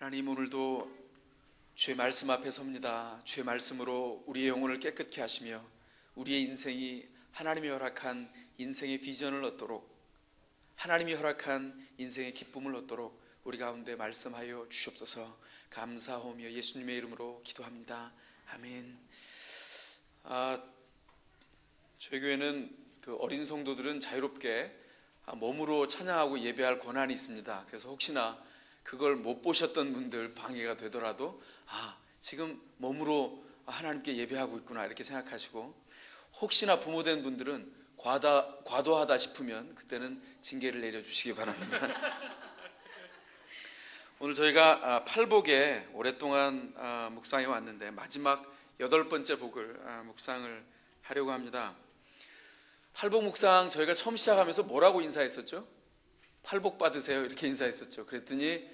하나님, 오늘도 주의 말씀 앞에 섭니다. 주의 말씀으로 우리의 영혼을 깨끗게 하시며 우리의 인생이 하나님이 허락한 인생의 비전을 얻도록, 하나님이 허락한 인생의 기쁨을 얻도록 우리 가운데 말씀하여 주시옵소서. 감사하오며 예수님의 이름으로 기도합니다. 아멘. 저희 교회는 어린 성도들은 자유롭게 몸으로 찬양하고 예배할 권한이 있습니다. 그래서 혹시나 그걸 못 보셨던 분들, 방해가 되더라도 지금 몸으로 하나님께 예배하고 있구나 이렇게 생각하시고, 혹시나 부모된 분들은 과도하다 싶으면 그때는 징계를 내려주시기 바랍니다. 오늘 저희가 팔복에 오랫동안 묵상해 왔는데 마지막 8번째 복을 묵상을 하려고 합니다. 팔복 묵상 저희가 처음 시작하면서 뭐라고 인사했었죠? 팔복 받으세요 이렇게 인사했었죠. 그랬더니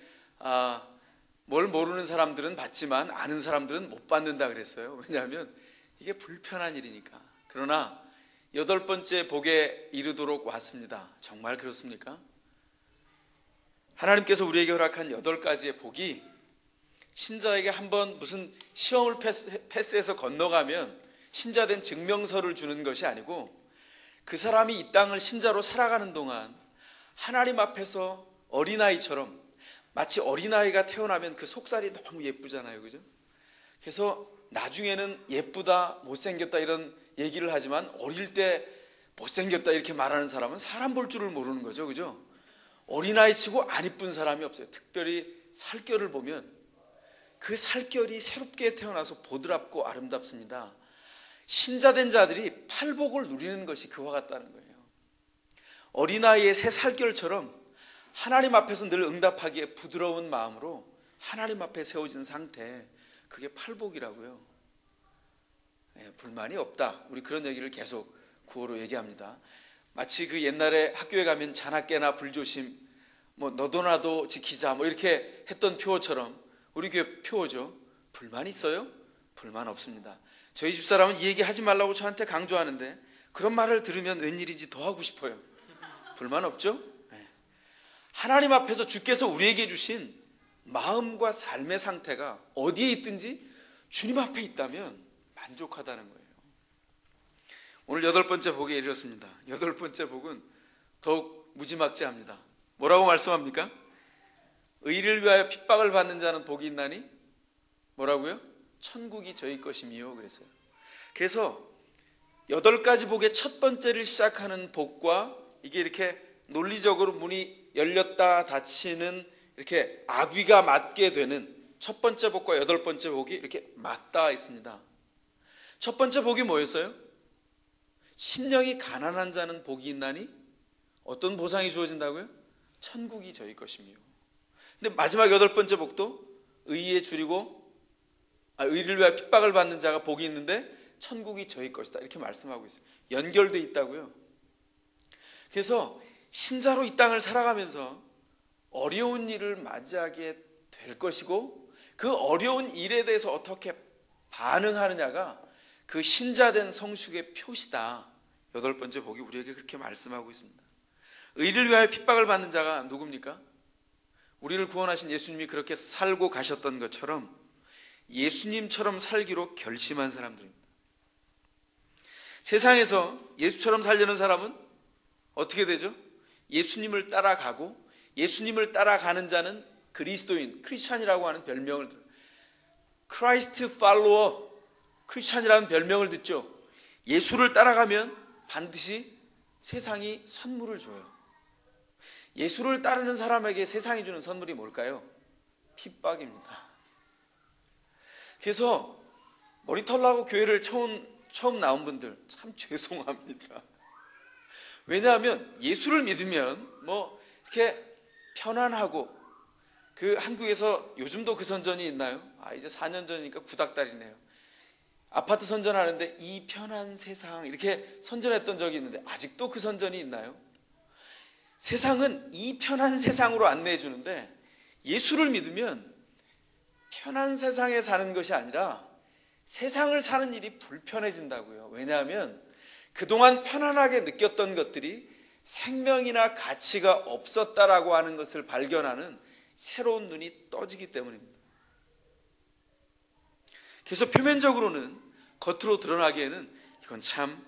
뭘 모르는 사람들은 받지만 아는 사람들은 못 받는다 그랬어요. 왜냐하면 이게 불편한 일이니까. 그러나 8번째 복에 이르도록 왔습니다. 정말 그렇습니까? 하나님께서 우리에게 허락한 8가지의 복이 신자에게 한번 무슨 시험을 패스해서 건너가면 신자된 증명서를 주는 것이 아니고, 그 사람이 이 땅을 신자로 살아가는 동안 하나님 앞에서 어린아이처럼, 마치 어린아이가 태어나면 그 속살이 너무 예쁘잖아요, 그죠? 그래서 나중에는 예쁘다, 못생겼다 이런 얘기를 하지만 어릴 때 못생겼다 이렇게 말하는 사람은 사람 볼 줄을 모르는 거죠, 그죠? 어린아이치고 안 이쁜 사람이 없어요. 특별히 살결을 보면 그 살결이 새롭게 태어나서 보드랍고 아름답습니다. 신자된 자들이 팔복을 누리는 것이 그와 같다는 거예요. 어린아이의 새 살결처럼 하나님 앞에서 늘 응답하기에 부드러운 마음으로 하나님 앞에 세워진 상태, 그게 팔복이라고요. 불만이 없다, 우리 그런 얘기를 계속 구호로 얘기합니다. 마치 그 옛날에 학교에 가면 자나깨나 불조심, 너도 나도 지키자 이렇게 했던 표어처럼 우리 교회 표어죠. 불만 있어요? 불만 없습니다. 저희 집사람은 이 얘기 하지 말라고 저한테 강조하는데 그런 말을 들으면 웬일인지 더 하고 싶어요. 불만 없죠? 하나님 앞에서 주께서 우리에게 주신 마음과 삶의 상태가 어디에 있든지 주님 앞에 있다면 만족하다는 거예요. 오늘 8번째 복에 이르렀습니다. 8번째 복은 더욱 무지막지합니다. 뭐라고 말씀합니까? 의를 위하여 핍박을 받는 자는 복이 있나니? 뭐라고요? 천국이 저희 것이미요 그랬어요. 그래서 8가지 복의 첫 번째를 시작하는 복과, 이게 이렇게 논리적으로 문이 열렸다 닫히는 이렇게 악위가 맞게 되는 첫 번째 복과 8번째 복이 이렇게 맞닿아 있습니다. 첫 번째 복이 뭐였어요? 심령이 가난한 자는 복이 있나니? 어떤 보상이 주어진다고요? 천국이 저희 것이며. 근데 마지막 8번째 복도 의에 줄이고 의를 위하여 핍박을 받는 자가 복이 있는데 천국이 저희 것이다 이렇게 말씀하고 있어요. 연결돼 있다고요. 그래서 신자로 이 땅을 살아가면서 어려운 일을 맞이하게 될 것이고, 그 어려운 일에 대해서 어떻게 반응하느냐가 그 신자된 성숙의 표시다. 8번째 복이 우리에게 그렇게 말씀하고 있습니다. 의를 위하여 핍박을 받는 자가 누굽니까? 우리를 구원하신 예수님이 그렇게 살고 가셨던 것처럼 예수님처럼 살기로 결심한 사람들입니다. 세상에서 예수처럼 살려는 사람은 어떻게 되죠? 예수님을 따라가고, 예수님을 따라가는 자는 그리스도인, 크리스찬이라고 하는 별명을 들어요. 크라이스트 팔로워, 크리스찬이라는 별명을 듣죠. 예수를 따라가면 반드시 세상이 선물을 줘요. 예수를 따르는 사람에게 세상이 주는 선물이 뭘까요? 핍박입니다. 그래서 머리털 나고 교회를 처음 나온 분들 참 죄송합니다. 왜냐하면 예수를 믿으면 이렇게 편안하고, 그 한국에서 요즘도 그 선전이 있나요? 이제 4년 전이니까 구닥다리네요. 아파트 선전하는데 이 편한 세상 이렇게 선전했던 적이 있는데 아직도 그 선전이 있나요? 세상은 이 편한 세상으로 안내해 주는데 예수를 믿으면 편한 세상에 사는 것이 아니라 세상을 사는 일이 불편해진다고요. 왜냐하면 그동안 편안하게 느꼈던 것들이 생명이나 가치가 없었다라고 하는 것을 발견하는 새로운 눈이 떠지기 때문입니다. 그래서 표면적으로는 겉으로 드러나기에는 이건 참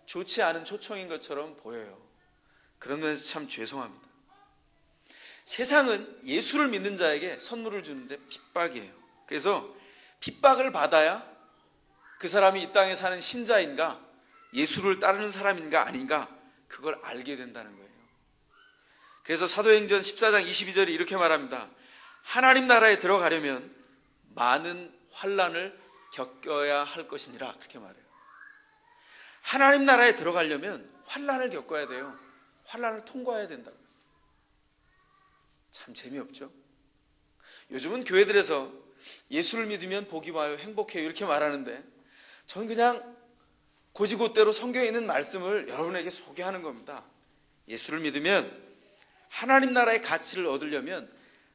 좋지 않은 초청인 것처럼 보여요. 그런 면에서 참 죄송합니다. 세상은 예수를 믿는 자에게 선물을 주는데 핍박이에요. 그래서 핍박을 받아야 그 사람이 이 땅에 사는 신자인가, 예수를 따르는 사람인가 아닌가, 그걸 알게 된다는 거예요. 그래서 사도행전 14장 22절에 이렇게 말합니다. 하나님 나라에 들어가려면 많은 환난을 겪어야 할 것이니라, 그렇게 말해요. 하나님 나라에 들어가려면 환난을 겪어야 돼요. 환난을 통과해야 된다고. 참 재미없죠? 요즘은 교회들에서 예수를 믿으면 복이 와요, 행복해요, 이렇게 말하는데 저는 그냥 고지고대로 성경에 있는 말씀을 여러분에게 소개하는 겁니다. 예수를 믿으면 하나님 나라의 가치를 얻으려면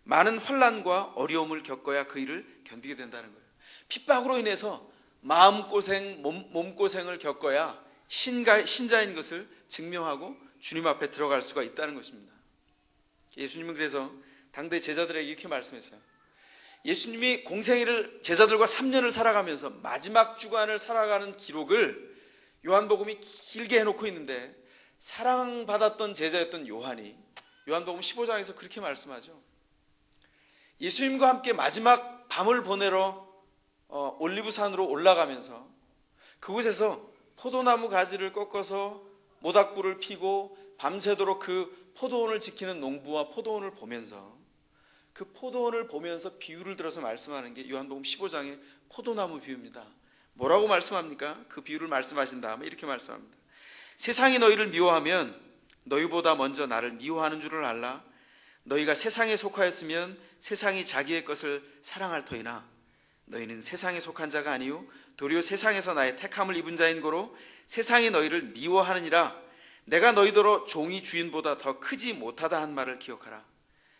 많은 환난과 어려움을 겪어야 그 일을 견디게 된다는 거예요. 핍박으로 인해서 마음고생, 몸고생을 겪어야 신자인 것을 증명하고 주님 앞에 들어갈 수가 있다는 것입니다. 예수님은 그래서 당대 제자들에게 이렇게 말씀했어요. 예수님이 공생애를 제자들과 3년을 살아가면서 마지막 주간을 살아가는 기록을 요한복음이 길게 해놓고 있는데, 사랑받았던 제자였던 요한이 요한복음 15장에서 그렇게 말씀하죠. 예수님과 함께 마지막 밤을 보내러 올리브산으로 올라가면서 그곳에서 포도나무 가지를 꺾어서 모닥불을 피고 밤새도록 그 포도원을 지키는 농부와 포도원을 보면서, 그 포도원을 보면서 비유를 들어서 말씀하는 게 요한복음 15장의 포도나무 비유입니다. 뭐라고 말씀합니까? 그 비유를 말씀하신 다음에 이렇게 말씀합니다. 세상이 너희를 미워하면 너희보다 먼저 나를 미워하는 줄을 알라. 너희가 세상에 속하였으면 세상이 자기의 것을 사랑할 터이나 너희는 세상에 속한 자가 아니요 도리어 세상에서 나의 택함을 입은 자인 고로 세상이 너희를 미워하느니라. 내가 너희더러 종이 주인보다 더 크지 못하다 한 말을 기억하라.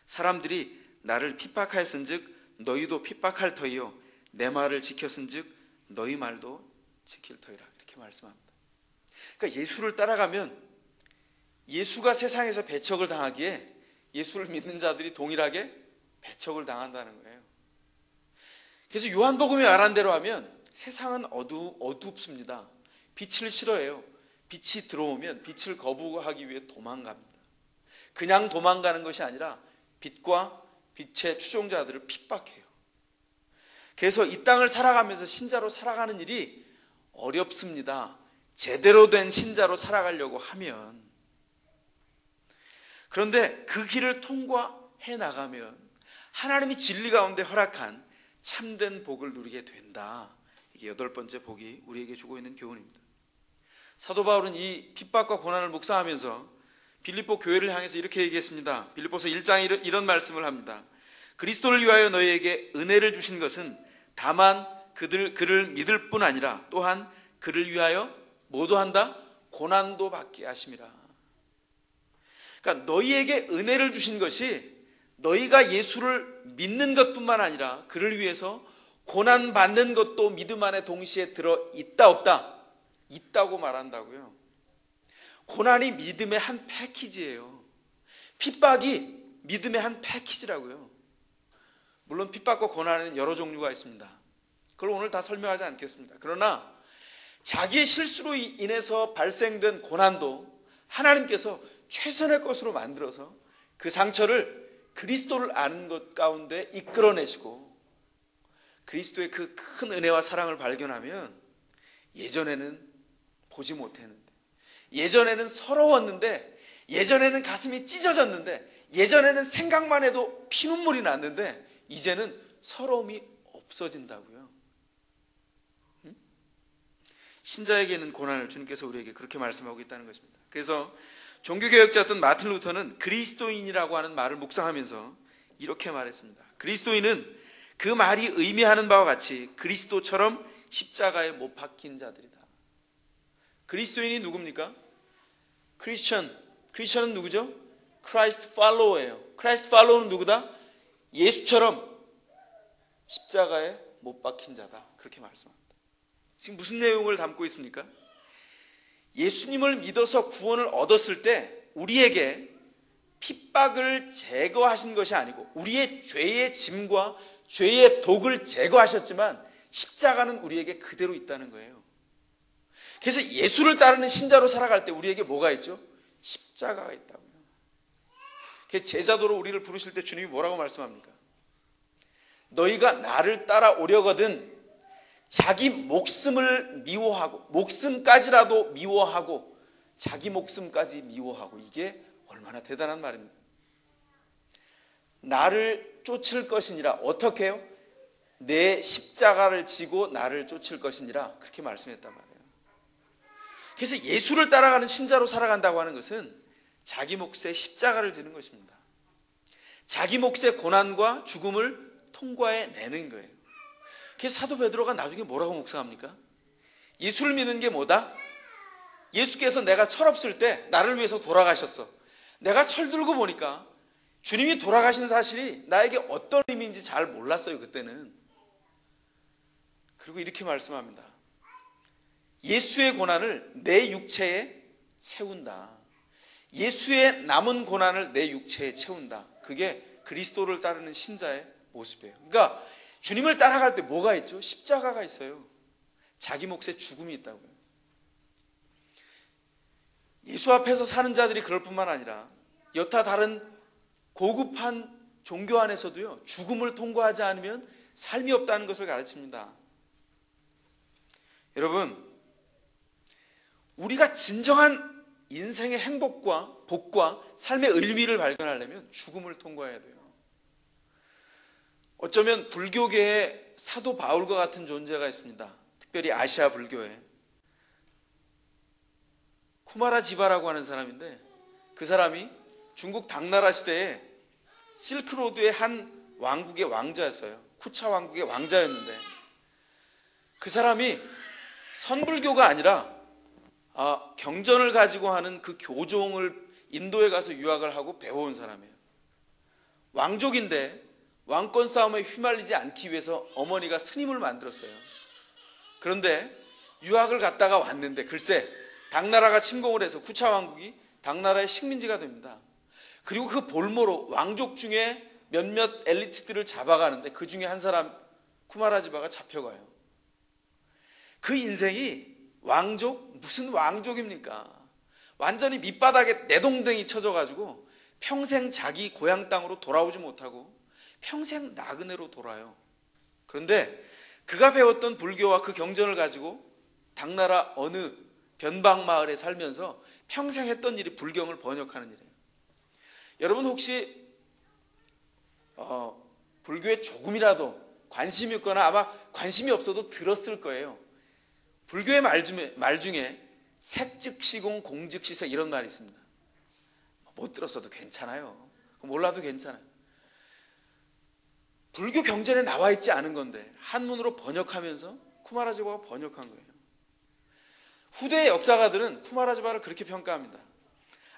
사람들이 나를 핍박하였은즉 너희도 핍박할 터이요 내 말을 지켰은즉 너희 말도 지킬 터이라, 이렇게 말씀합니다. 그러니까 예수를 따라가면 예수가 세상에서 배척을 당하기에 예수를 믿는 자들이 동일하게 배척을 당한다는 거예요. 그래서 요한복음이 말한 대로 하면 세상은 어둡습니다. 빛을 싫어해요. 빛이 들어오면 빛을 거부하기 위해 도망갑니다. 그냥 도망가는 것이 아니라 빛과 빛의 추종자들을 핍박해요. 그래서 이 땅을 살아가면서 신자로 살아가는 일이 어렵습니다. 제대로 된 신자로 살아가려고 하면. 그런데 그 길을 통과해 나가면 하나님이 진리 가운데 허락한 참된 복을 누리게 된다. 이게 8번째 복이 우리에게 주고 있는 교훈입니다. 사도 바울은 이 핍박과 고난을 묵상하면서 빌립보 교회를 향해서 이렇게 얘기했습니다. 빌립보서 1장에 이런 말씀을 합니다. 그리스도를 위하여 너희에게 은혜를 주신 것은 다만 그를 믿을 뿐 아니라 또한 그를 위하여 뭐도 한다? 고난도 받게 하심이라. 그러니까 너희에게 은혜를 주신 것이 너희가 예수를 믿는 것뿐만 아니라 그를 위해서 고난받는 것도 믿음 안에 동시에 들어있다 없다? 있다고 말한다고요. 고난이 믿음의 한 패키지예요. 핍박이 믿음의 한 패키지라고요. 물론 핍박과 고난에는 여러 종류가 있습니다. 그걸 오늘 다 설명하지 않겠습니다. 그러나 자기의 실수로 인해서 발생된 고난도 하나님께서 최선의 것으로 만들어서 그 상처를 그리스도를 아는 것 가운데 이끌어내시고, 그리스도의 그 큰 은혜와 사랑을 발견하면 예전에는 보지 못했는데, 예전에는 서러웠는데, 예전에는 가슴이 찢어졌는데, 예전에는 생각만 해도 피눈물이 났는데 이제는 서러움이 없어진다고요. 신자에게는 고난을 주님께서 우리에게 그렇게 말씀하고 있다는 것입니다. 그래서 종교개혁자였던 마틴 루터는 그리스도인이라고 하는 말을 묵상하면서 이렇게 말했습니다. 그리스도인은 그 말이 의미하는 바와 같이 그리스도처럼 십자가에 못 박힌 자들이다. 그리스도인이 누굽니까? 크리스천은 누구죠? 크라이스트 팔로워예요. 크라이스트 팔로워는 누구다? 예수처럼 십자가에 못 박힌 자다. 그렇게 말씀합니다. 지금 무슨 내용을 담고 있습니까? 예수님을 믿어서 구원을 얻었을 때 우리에게 핍박을 제거하신 것이 아니고 우리의 죄의 짐과 죄의 독을 제거하셨지만 십자가는 우리에게 그대로 있다는 거예요. 그래서 예수를 따르는 신자로 살아갈 때 우리에게 뭐가 있죠? 십자가가 있다고요. 제자도로 우리를 부르실 때 주님이 뭐라고 말씀합니까? 너희가 나를 따라오려거든 자기 목숨을 미워하고, 목숨까지라도 미워하고, 자기 목숨까지 미워하고. 이게 얼마나 대단한 말입니까? 나를 쫓을 것이니라. 어떻게 해요? 내 십자가를 지고 나를 쫓을 것이니라. 그렇게 말씀했단 말이에요. 그래서 예수를 따라가는 신자로 살아간다고 하는 것은 자기 몫의 십자가를 지는 것입니다. 자기 몫의 고난과 죽음을 통과해내는 거예요. 그래서 사도 베드로가 나중에 뭐라고 묵상합니까? 예수를 믿는 게 뭐다? 예수께서 내가 철없을 때 나를 위해서 돌아가셨어. 내가 철들고 보니까 주님이 돌아가신 사실이 나에게 어떤 의미인지 잘 몰랐어요, 그때는. 그리고 이렇게 말씀합니다. 예수의 고난을 내 육체에 채운다. 예수의 남은 고난을 내 육체에 채운다. 그게 그리스도를 따르는 신자의 모습이에요. 그러니까 주님을 따라갈 때 뭐가 있죠? 십자가가 있어요. 자기 몫의 죽음이 있다고요. 예수 앞에서 사는 자들이 그럴 뿐만 아니라 여타 다른 고급한 종교 안에서도요, 죽음을 통과하지 않으면 삶이 없다는 것을 가르칩니다. 여러분, 우리가 진정한 인생의 행복과 복과 삶의 의미를 발견하려면 죽음을 통과해야 돼요. 어쩌면 불교계에 사도 바울과 같은 존재가 있습니다. 특별히 아시아 불교에 쿠마라지바라고 하는 사람인데, 그 사람이 중국 당나라 시대에 실크로드의 한 왕국의 왕자였어요. 쿠차 왕국의 왕자였는데, 그 사람이 선불교가 아니라 경전을 가지고 하는 그 교종을 인도에 가서 유학을 하고 배워온 사람이에요. 왕족인데 왕권 싸움에 휘말리지 않기 위해서 어머니가 스님을 만들었어요. 그런데 유학을 갔다가 왔는데 글쎄 당나라가 침공을 해서 쿠차 왕국이 당나라의 식민지가 됩니다. 그리고 그 볼모로 왕족 중에 몇몇 엘리트들을 잡아가는데 그 중에 한 사람 쿠마라지바가 잡혀가요. 그 인생이 왕족? 무슨 왕족입니까? 완전히 밑바닥에 내동댕이 쳐져가지고 평생 자기 고향 땅으로 돌아오지 못하고 평생 나그네로 돌아요. 그런데 그가 배웠던 불교와 그 경전을 가지고 당나라 어느 변방 마을에 살면서 평생 했던 일이 불경을 번역하는 일이에요. 여러분 혹시 불교에 조금이라도 관심이 있거나 아마 관심이 없어도 들었을 거예요. 불교의 말 중에 색즉시공 공즉시색 이런 말이 있습니다. 못 들었어도 괜찮아요. 몰라도 괜찮아요. 불교 경전에 나와 있지 않은 건데 한문으로 번역하면서 쿠마라지바가 번역한 거예요. 후대의 역사가들은 쿠마라지바를 그렇게 평가합니다.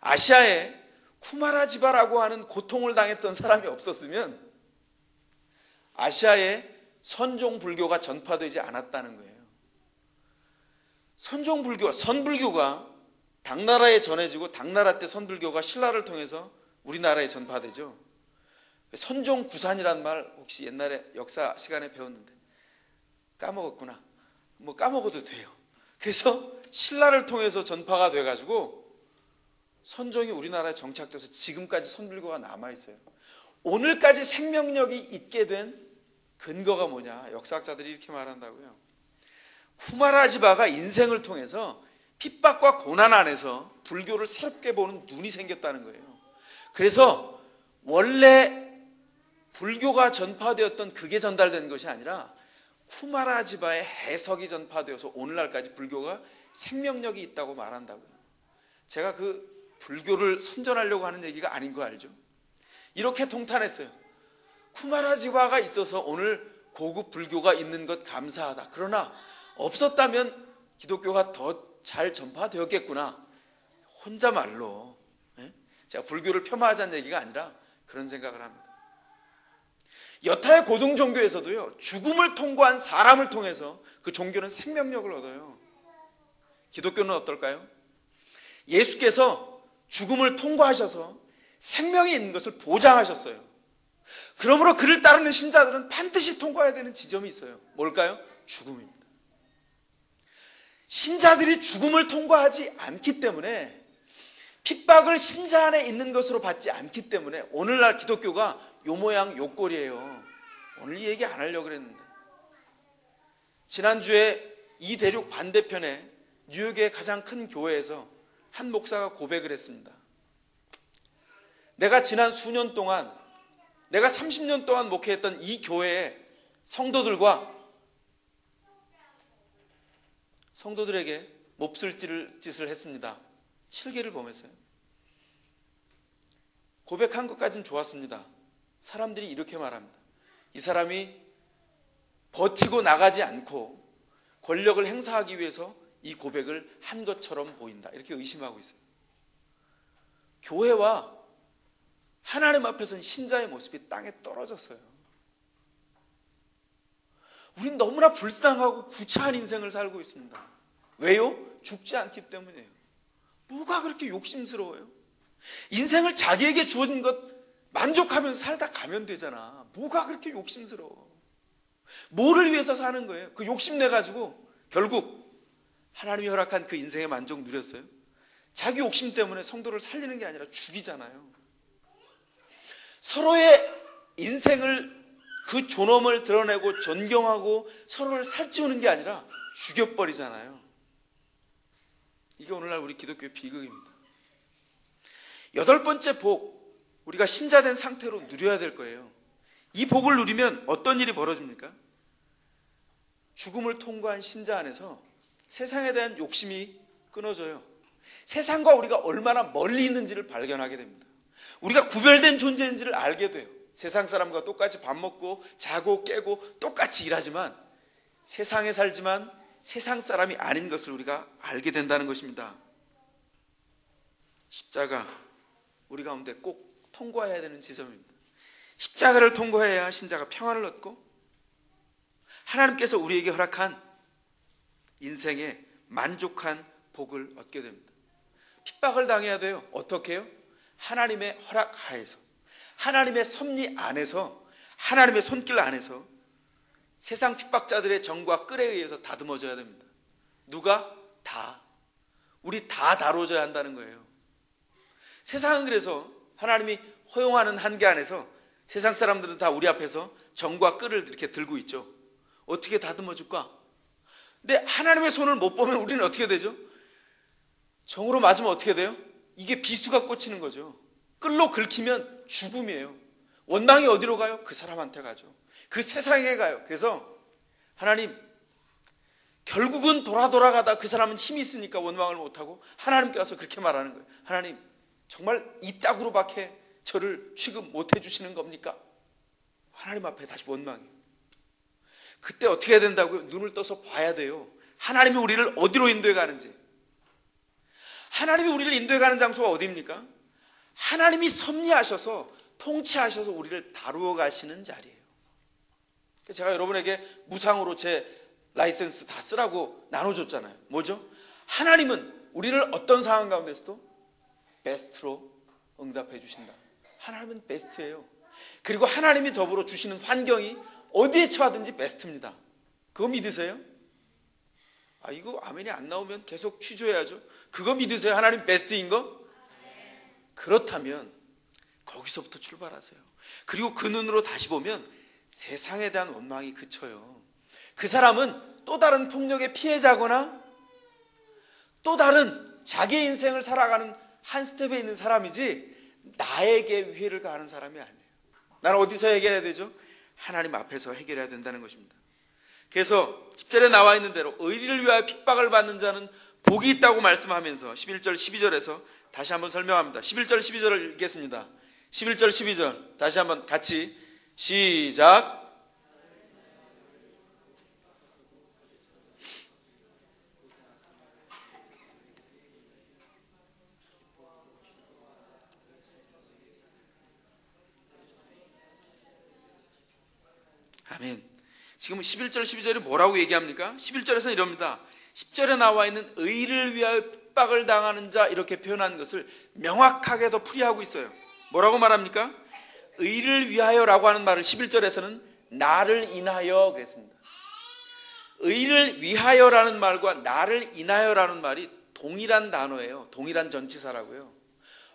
아시아에 쿠마라지바라고 하는 고통을 당했던 사람이 없었으면 아시아에 선종 불교가 전파되지 않았다는 거예요. 선불교가 당나라에 전해지고 당나라 때 선불교가 신라를 통해서 우리나라에 전파되죠. 선종구산이란 말 혹시 옛날에 역사 시간에 배웠는데 까먹었구나. 뭐 까먹어도 돼요. 그래서 신라를 통해서 전파가 돼가지고 선종이 우리나라에 정착돼서 지금까지 선불교가 남아있어요. 오늘까지 생명력이 있게 된 근거가 뭐냐? 역사학자들이 이렇게 말한다고요. 쿠마라지바가 인생을 통해서 핍박과 고난 안에서 불교를 새롭게 보는 눈이 생겼다는 거예요. 그래서 원래 불교가 전파되었던 그게 전달된 것이 아니라 쿠마라지바의 해석이 전파되어서 오늘날까지 불교가 생명력이 있다고 말한다고요. 제가 그 불교를 선전하려고 하는 얘기가 아닌 거 알죠? 이렇게 통탄했어요. 쿠마라지바가 있어서 오늘 고급 불교가 있는 것 감사하다. 그러나 없었다면 기독교가 더 잘 전파되었겠구나. 혼자 말로. 제가 불교를 폄하하자는 얘기가 아니라 그런 생각을 합니다. 여타의 고등 종교에서도요, 죽음을 통과한 사람을 통해서 그 종교는 생명력을 얻어요. 기독교는 어떨까요? 예수께서 죽음을 통과하셔서 생명이 있는 것을 보장하셨어요. 그러므로 그를 따르는 신자들은 반드시 통과해야 되는 지점이 있어요. 뭘까요? 죽음입니다. 신자들이 죽음을 통과하지 않기 때문에, 핍박을 신자 안에 있는 것으로 받지 않기 때문에 오늘날 기독교가 요 모양 요 꼴이에요. 오늘 이 얘기 안 하려고 그랬는데, 지난주에 이 대륙 반대편에 뉴욕의 가장 큰 교회에서 한 목사가 고백을 했습니다. 내가 지난 수년 동안, 내가 30년 동안 목회했던 이 교회의 성도들에게 몹쓸 짓을 했습니다. 7개를 범했어요. 고백한 것까지는 좋았습니다. 사람들이 이렇게 말합니다. 이 사람이 버티고 나가지 않고 권력을 행사하기 위해서 이 고백을 한 것처럼 보인다. 이렇게 의심하고 있어요. 교회와 하나님 앞에서는 신자의 모습이 땅에 떨어졌어요. 우린 너무나 불쌍하고 구차한 인생을 살고 있습니다. 왜요? 죽지 않기 때문이에요. 뭐가 그렇게 욕심스러워요? 인생을 자기에게 주어진 것 만족하면서 살다 가면 되잖아. 뭐가 그렇게 욕심스러워? 뭐를 위해서 사는 거예요? 그 욕심내가지고 결국 하나님이 허락한 그 인생의 만족 누렸어요? 자기 욕심 때문에 성도를 살리는 게 아니라 죽이잖아요. 서로의 인생을, 그 존엄을 드러내고 존경하고 서로를 살찌우는 게 아니라 죽여버리잖아요. 이게 오늘날 우리 기독교의 비극입니다. 8번째 복, 우리가 신자된 상태로 누려야 될 거예요. 이 복을 누리면 어떤 일이 벌어집니까? 죽음을 통과한 신자 안에서 세상에 대한 욕심이 끊어져요. 세상과 우리가 얼마나 멀리 있는지를 발견하게 됩니다. 우리가 구별된 존재인지를 알게 돼요. 세상 사람과 똑같이 밥 먹고 자고 깨고 똑같이 일하지만, 세상에 살지만 세상 사람이 아닌 것을 우리가 알게 된다는 것입니다. 십자가, 우리 가운데 꼭 통과해야 되는 지점입니다. 십자가를 통과해야 신자가 평안을 얻고 하나님께서 우리에게 허락한 인생의 만족한 복을 얻게 됩니다. 핍박을 당해야 돼요. 어떻게 해요? 하나님의 허락 하에서, 하나님의 섭리 안에서, 하나님의 손길 안에서 세상 핍박자들의 정과 끌에 의해서 다듬어져야 됩니다. 누가? 다. 우리 다 다뤄져야 한다는 거예요. 세상은 그래서 하나님이 허용하는 한계 안에서 세상 사람들은 다 우리 앞에서 정과 끌을 이렇게 들고 있죠. 어떻게 다듬어 줄까? 근데 하나님의 손을 못 보면 우리는 어떻게 되죠? 정으로 맞으면 어떻게 돼요? 이게 비수가 꽂히는 거죠. 끌로 긁히면 죽음이에요. 원망이 어디로 가요? 그 사람한테 가죠. 그 세상에 가요. 그래서 하나님, 결국은 돌아가다 그 사람은 힘이 있으니까 원망을 못하고 하나님께 와서 그렇게 말하는 거예요. 하나님, 정말 이따구로밖에 저를 취급 못해 주시는 겁니까? 하나님 앞에 다시 원망해요. 그때 어떻게 해야 된다고요? 눈을 떠서 봐야 돼요. 하나님이 우리를 어디로 인도해 가는지. 하나님이 우리를 인도해 가는 장소가 어디입니까? 하나님이 섭리하셔서 통치하셔서 우리를 다루어 가시는 자리예요. 제가 여러분에게 무상으로 제 라이센스 다 쓰라고 나눠줬잖아요. 뭐죠? 하나님은 우리를 어떤 상황 가운데서도 베스트로 응답해 주신다. 하나님은 베스트예요. 그리고 하나님이 더불어 주시는 환경이 어디에 처하든지 베스트입니다. 그거 믿으세요? 이거 아멘이 안 나오면 계속 취조해야죠. 그거 믿으세요? 하나님 베스트인 거? 그렇다면 거기서부터 출발하세요. 그리고 그 눈으로 다시 보면 세상에 대한 원망이 그쳐요. 그 사람은 또 다른 폭력의 피해자거나 또 다른 자기의 인생을 살아가는 한 스텝에 있는 사람이지 나에게 위해를 가하는 사람이 아니에요. 나는 어디서 해결해야 되죠? 하나님 앞에서 해결해야 된다는 것입니다. 그래서 10절에 나와 있는 대로 의리를 위하여 핍박을 받는 자는 복이 있다고 말씀하면서 11절 12절에서 다시 한번 설명합니다. 11절 12절을 읽겠습니다. 11절 12절 다시 한번 같이 시작. 아멘. 지금 11절 12절이 뭐라고 얘기합니까? 11절에서는 이럽니다. 10절에 나와 있는 의를 위하여 핍박을 당하는 자, 이렇게 표현한 것을 명확하게도 풀이하고 있어요. 뭐라고 말합니까? 의를 위하여라고 하는 말을 11절에서는 나를 인하여 그랬습니다. 의를 위하여라는 말과 나를 인하여라는 말이 동일한 단어예요. 동일한 전치사라고요.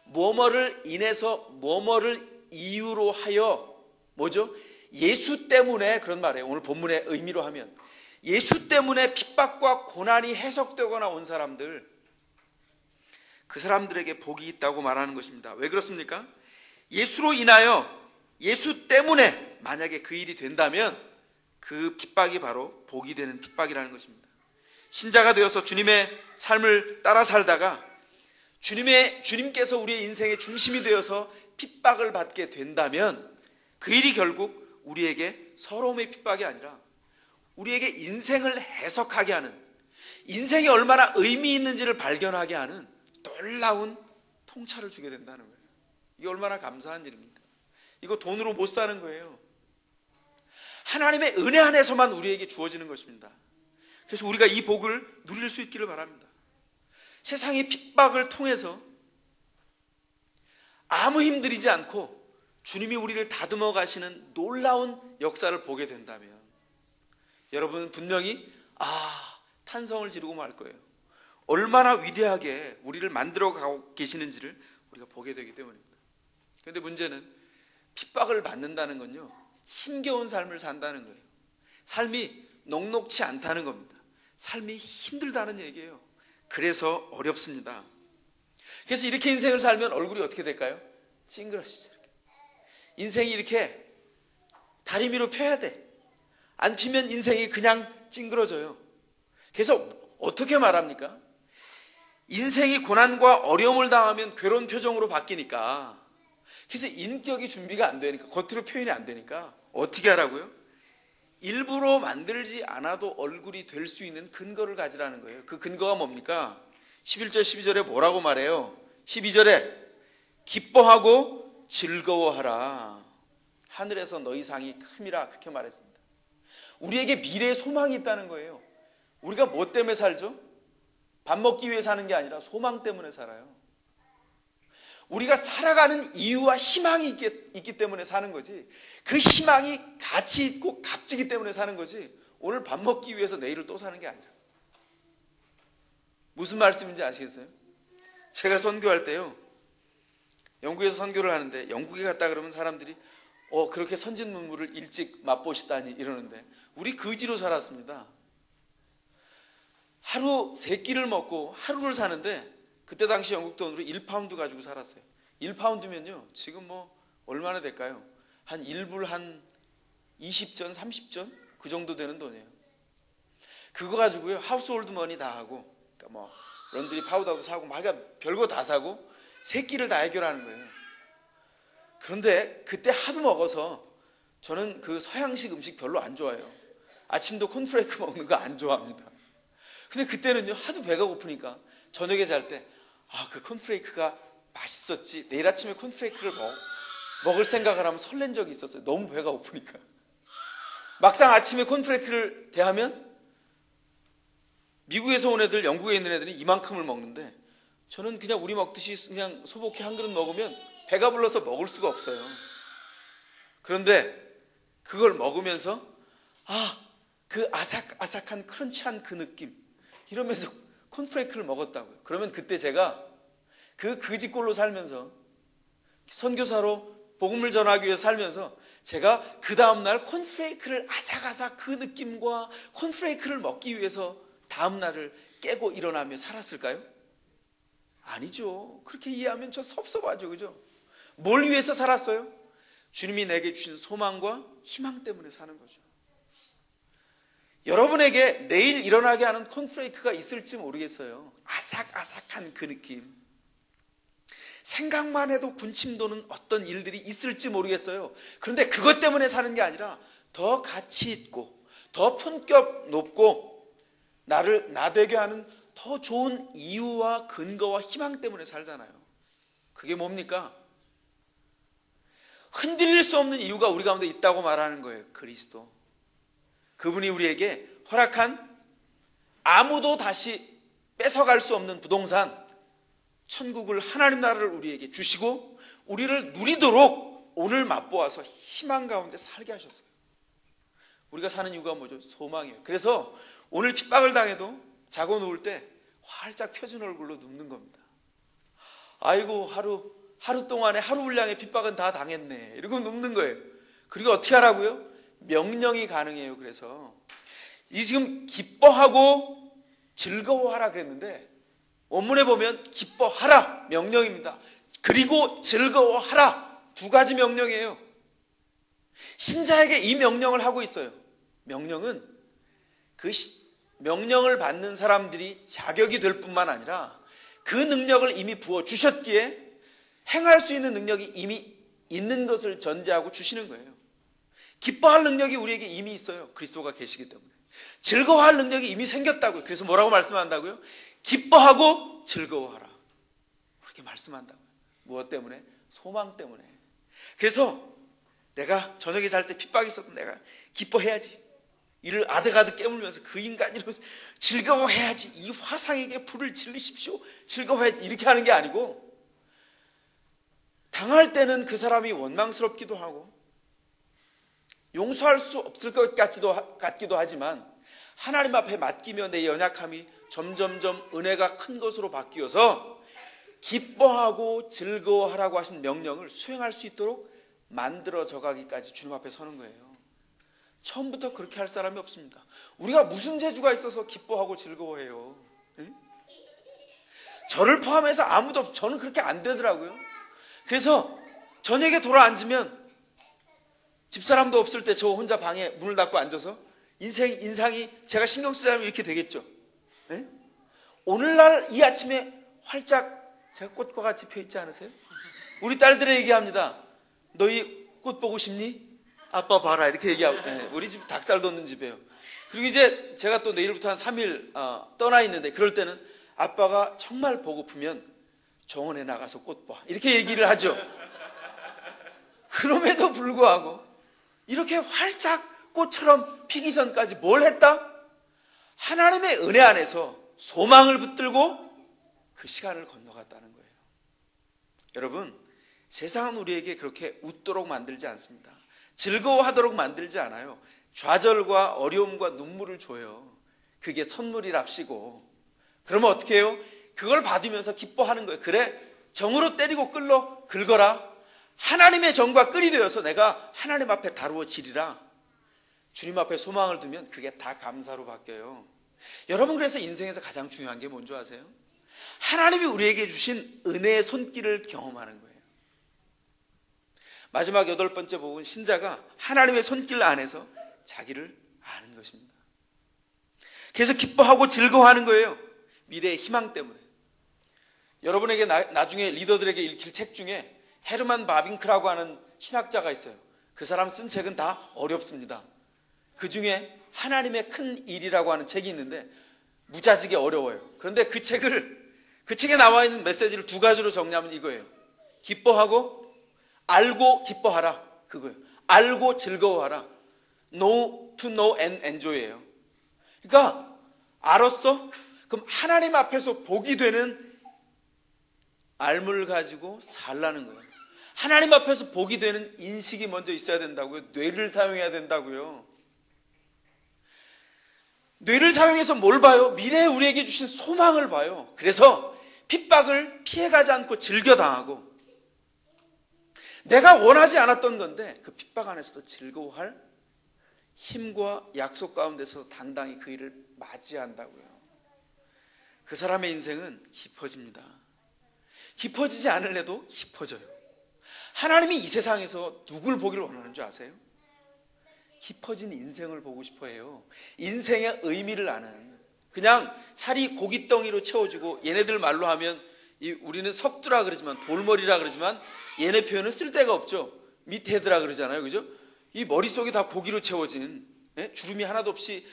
뭐뭐를 인해서 뭐뭐를 이유로 하여, 뭐죠? 예수 때문에, 그런 말이에요. 오늘 본문의 의미로 하면 예수 때문에 핍박과 고난이 해석되거나 온 사람들, 그 사람들에게 복이 있다고 말하는 것입니다. 왜 그렇습니까? 예수로 인하여, 예수 때문에 만약에 그 일이 된다면 그 핍박이 바로 복이 되는 핍박이라는 것입니다. 신자가 되어서 주님의 삶을 따라 살다가 주님께서 우리의 인생의 중심이 되어서 핍박을 받게 된다면 그 일이 결국 우리에게 서러움의 핍박이 아니라 우리에게 인생을 해석하게 하는, 인생이 얼마나 의미 있는지를 발견하게 하는 놀라운 통찰을 주게 된다는 거예요. 이게 얼마나 감사한 일입니까? 이거 돈으로 못 사는 거예요. 하나님의 은혜 안에서만 우리에게 주어지는 것입니다. 그래서 우리가 이 복을 누릴 수 있기를 바랍니다. 세상의 핍박을 통해서 아무 힘들이지 않고 주님이 우리를 다듬어 가시는 놀라운 역사를 보게 된다면 여러분은 분명히 탄성을 지르고 말 거예요. 얼마나 위대하게 우리를 만들어 가고 계시는지를 우리가 보게 되기 때문입니다. 그런데 문제는 핍박을 받는다는 건요, 힘겨운 삶을 산다는 거예요. 삶이 녹록치 않다는 겁니다. 삶이 힘들다는 얘기예요. 그래서 어렵습니다. 그래서 이렇게 인생을 살면 얼굴이 어떻게 될까요? 찡그러지죠. 인생이 이렇게 다리미로 펴야 돼. 안 피면 인생이 그냥 찡그러져요. 그래서 어떻게 말합니까? 인생이 고난과 어려움을 당하면 괴로운 표정으로 바뀌니까, 그래서 인격이 준비가 안 되니까, 겉으로 표현이 안 되니까 어떻게 하라고요? 일부러 만들지 않아도 얼굴이 될 수 있는 근거를 가지라는 거예요. 그 근거가 뭡니까? 11절 12절에 뭐라고 말해요? 12절에 기뻐하고 즐거워하라. 하늘에서 너희 상이 큼이라, 그렇게 말했습니다. 우리에게 미래의 소망이 있다는 거예요. 우리가 뭐 때문에 살죠? 밥 먹기 위해 사는 게 아니라 소망 때문에 살아요. 우리가 살아가는 이유와 희망이 있기 때문에 사는 거지, 그 희망이 가치 있고 값지기 때문에 사는 거지, 오늘 밥 먹기 위해서 내일을 또 사는 게 아니라. 무슨 말씀인지 아시겠어요? 제가 선교할 때요, 영국에서 선교를 하는데 영국에 갔다 그러면 사람들이 그렇게 선진 문물을 일찍 맛보시다니 이러는데, 우리 거지로 살았습니다. 하루 3끼를 먹고 하루를 사는데, 그때 당시 영국 돈으로 1파운드 가지고 살았어요. 1파운드면요 지금 뭐 얼마나 될까요? 한 1불 한 20전 30전 그 정도 되는 돈이에요. 그거 가지고요 하우스홀드 머니 다 하고, 그러니까 뭐 런드리 파우더도 사고 막 별거 다 사고 3끼를 다 해결하는 거예요. 그런데 그때 하도 먹어서 저는 그 서양식 음식 별로 안 좋아해요. 아침도 콘프레이크 먹는 거 안 좋아합니다. 근데 그때는요 하도 배가 고프니까 저녁에 잘 때 그 콘프레이크가 맛있었지, 내일 아침에 콘프레이크를 먹을 생각을 하면 설렌 적이 있었어요. 너무 배가 고프니까. 막상 아침에 콘프레이크를 대하면 미국에서 온 애들, 영국에 있는 애들은 이만큼을 먹는데, 저는 그냥 우리 먹듯이 그냥 소복히 한 그릇 먹으면 배가 불러서 먹을 수가 없어요. 그런데 그걸 먹으면서 그 아삭아삭한 크런치한 그 느낌, 이러면서 콘프레이크를 먹었다고요. 그러면 그때 제가 그 거지꼴로 살면서, 선교사로 복음을 전하기 위해서 살면서, 제가 그 다음날 콘프레이크를 아삭아삭 그 느낌과 콘프레이크를 먹기 위해서 다음날을 깨고 일어나며 살았을까요? 아니죠. 그렇게 이해하면 저 섭섭하죠. 그죠? 뭘 위해서 살았어요? 주님이 내게 주신 소망과 희망 때문에 사는 거죠. 여러분에게 내일 일어나게 하는 콘프레이크가 있을지 모르겠어요. 아삭아삭한 그 느낌, 생각만 해도 군침 도는 어떤 일들이 있을지 모르겠어요. 그런데 그것 때문에 사는 게 아니라 더 가치 있고 더 품격 높고 나를 나되게 하는 더 좋은 이유와 근거와 희망 때문에 살잖아요. 그게 뭡니까? 흔들릴 수 없는 이유가 우리 가운데 있다고 말하는 거예요. 그리스도. 그분이 우리에게 허락한 아무도 다시 뺏어갈 수 없는 부동산, 천국을, 하나님 나라를 우리에게 주시고 우리를 누리도록 오늘 맛보아서 희망 가운데 살게 하셨어요. 우리가 사는 이유가 뭐죠? 소망이에요. 그래서 오늘 핍박을 당해도 자고 누울 때 활짝 펴진 얼굴로 눕는 겁니다. 아이고, 하루 동안에 하루 분량의 핍박은 다 당했네, 이러고 눕는 거예요. 그리고 어떻게 하라고요? 명령이 가능해요. 그래서 이 지금 기뻐하고 즐거워하라 그랬는데 원문에 보면 기뻐하라 명령입니다. 그리고 즐거워하라 두 가지 명령이에요. 신자에게 이 명령을 하고 있어요. 명령은 그 명령을 받는 사람들이 자격이 될 뿐만 아니라 그 능력을 이미 부어주셨기에 행할 수 있는 능력이 이미 있는 것을 전제하고 주시는 거예요. 기뻐할 능력이 우리에게 이미 있어요. 그리스도가 계시기 때문에. 즐거워할 능력이 이미 생겼다고요. 그래서 뭐라고 말씀한다고요? 기뻐하고 즐거워하라, 그렇게 말씀한다고요. 무엇 때문에? 소망 때문에. 그래서 내가 저녁에 잘 때 핍박이 있어도 내가 기뻐해야지, 이를 아득아득 깨물면서 그 인간 이러면서 즐거워해야지, 이 화상에게 불을 질리십시오, 즐거워해야지, 이렇게 하는 게 아니고, 당할 때는 그 사람이 원망스럽기도 하고 용서할 수 없을 것 같기도 하지만 하나님 앞에 맡기며 내 연약함이 점점점 은혜가 큰 것으로 바뀌어서 기뻐하고 즐거워하라고 하신 명령을 수행할 수 있도록 만들어져 가기까지 주님 앞에 서는 거예요. 처음부터 그렇게 할 사람이 없습니다. 우리가 무슨 재주가 있어서 기뻐하고 즐거워해요? 에? 저를 포함해서 아무도 없어요. 저는 그렇게 안 되더라고요. 그래서 저녁에 돌아앉으면 집사람도 없을 때 저 혼자 방에 문을 닫고 앉아서 인상이 제가 신경 쓰자면 이렇게 되겠죠. 에? 오늘날 이 아침에 활짝 제가 꽃과 같이 펴있지 않으세요? 우리 딸들에 얘기합니다. 너희 꽃 보고 싶니? 아빠 봐라, 이렇게 얘기하고. 네, 우리 집 닭살 돋는 집이에요. 그리고 이제 제가 또 내일부터 한 3일 떠나 있는데 그럴 때는 아빠가 정말 보고프면 정원에 나가서 꽃 봐, 이렇게 얘기를 하죠. 그럼에도 불구하고 이렇게 활짝 꽃처럼 피기 전까지 뭘 했다? 하나님의 은혜 안에서 소망을 붙들고 그 시간을 건너갔다는 거예요. 여러분, 세상은 우리에게 그렇게 웃도록 만들지 않습니다. 즐거워하도록 만들지 않아요. 좌절과 어려움과 눈물을 줘요. 그게 선물이랍시고. 그러면 어떻게 해요? 그걸 받으면서 기뻐하는 거예요. 그래, 정으로 때리고 긁어라. 하나님의 정과 끌이 되어서 내가 하나님 앞에 다루어지리라. 주님 앞에 소망을 두면 그게 다 감사로 바뀌어요. 여러분, 그래서 인생에서 가장 중요한 게 뭔지 아세요? 하나님이 우리에게 주신 은혜의 손길을 경험하는 거예요. 마지막 8번째 복은 신자가 하나님의 손길 안에서 자기를 아는 것입니다. 그래서 기뻐하고 즐거워하는 거예요. 미래의 희망 때문에. 여러분에게 나중에 리더들에게 읽힐 책 중에 헤르만 바빙크라고 하는 신학자가 있어요. 그 사람 쓴 책은 다 어렵습니다. 그 중에 하나님의 큰 일이라고 하는 책이 있는데 무자직에 어려워요. 그런데 그 책에 나와 있는 메시지를 2가지로 정리하면 이거예요. 기뻐하고, 알고 기뻐하라, 그거예요. 알고 즐거워하라. Know, to know and enjoy예요. 그러니까 알았어? 그럼 하나님 앞에서 복이 되는 알물 가지고 살라는 거예요. 하나님 앞에서 복이 되는 인식이 먼저 있어야 된다고요. 뇌를 사용해야 된다고요. 뇌를 사용해서 뭘 봐요? 미래에 우리에게 주신 소망을 봐요. 그래서 핍박을 피해가지 않고 즐겨당하고, 내가 원하지 않았던 건데 그 핍박 안에서도 즐거워할 힘과 약속 가운데 서서 당당히 그 일을 맞이한다고요. 그 사람의 인생은 깊어집니다. 깊어지지 않을래도 깊어져요. 하나님이 이 세상에서 누굴 보기를 원하는 줄 아세요? 깊어진 인생을 보고 싶어 해요. 인생의 의미를 아는. 그냥 살이 고깃덩이로 채워지고, 얘네들 말로 하면 우리는 석두라 그러지만, 돌머리라 그러지만 얘네 표현은 쓸 데가 없죠. 밑헤드라 그러잖아요. 그죠? 이 머릿속이 다 고기로 채워진, 주름이 하나도 없이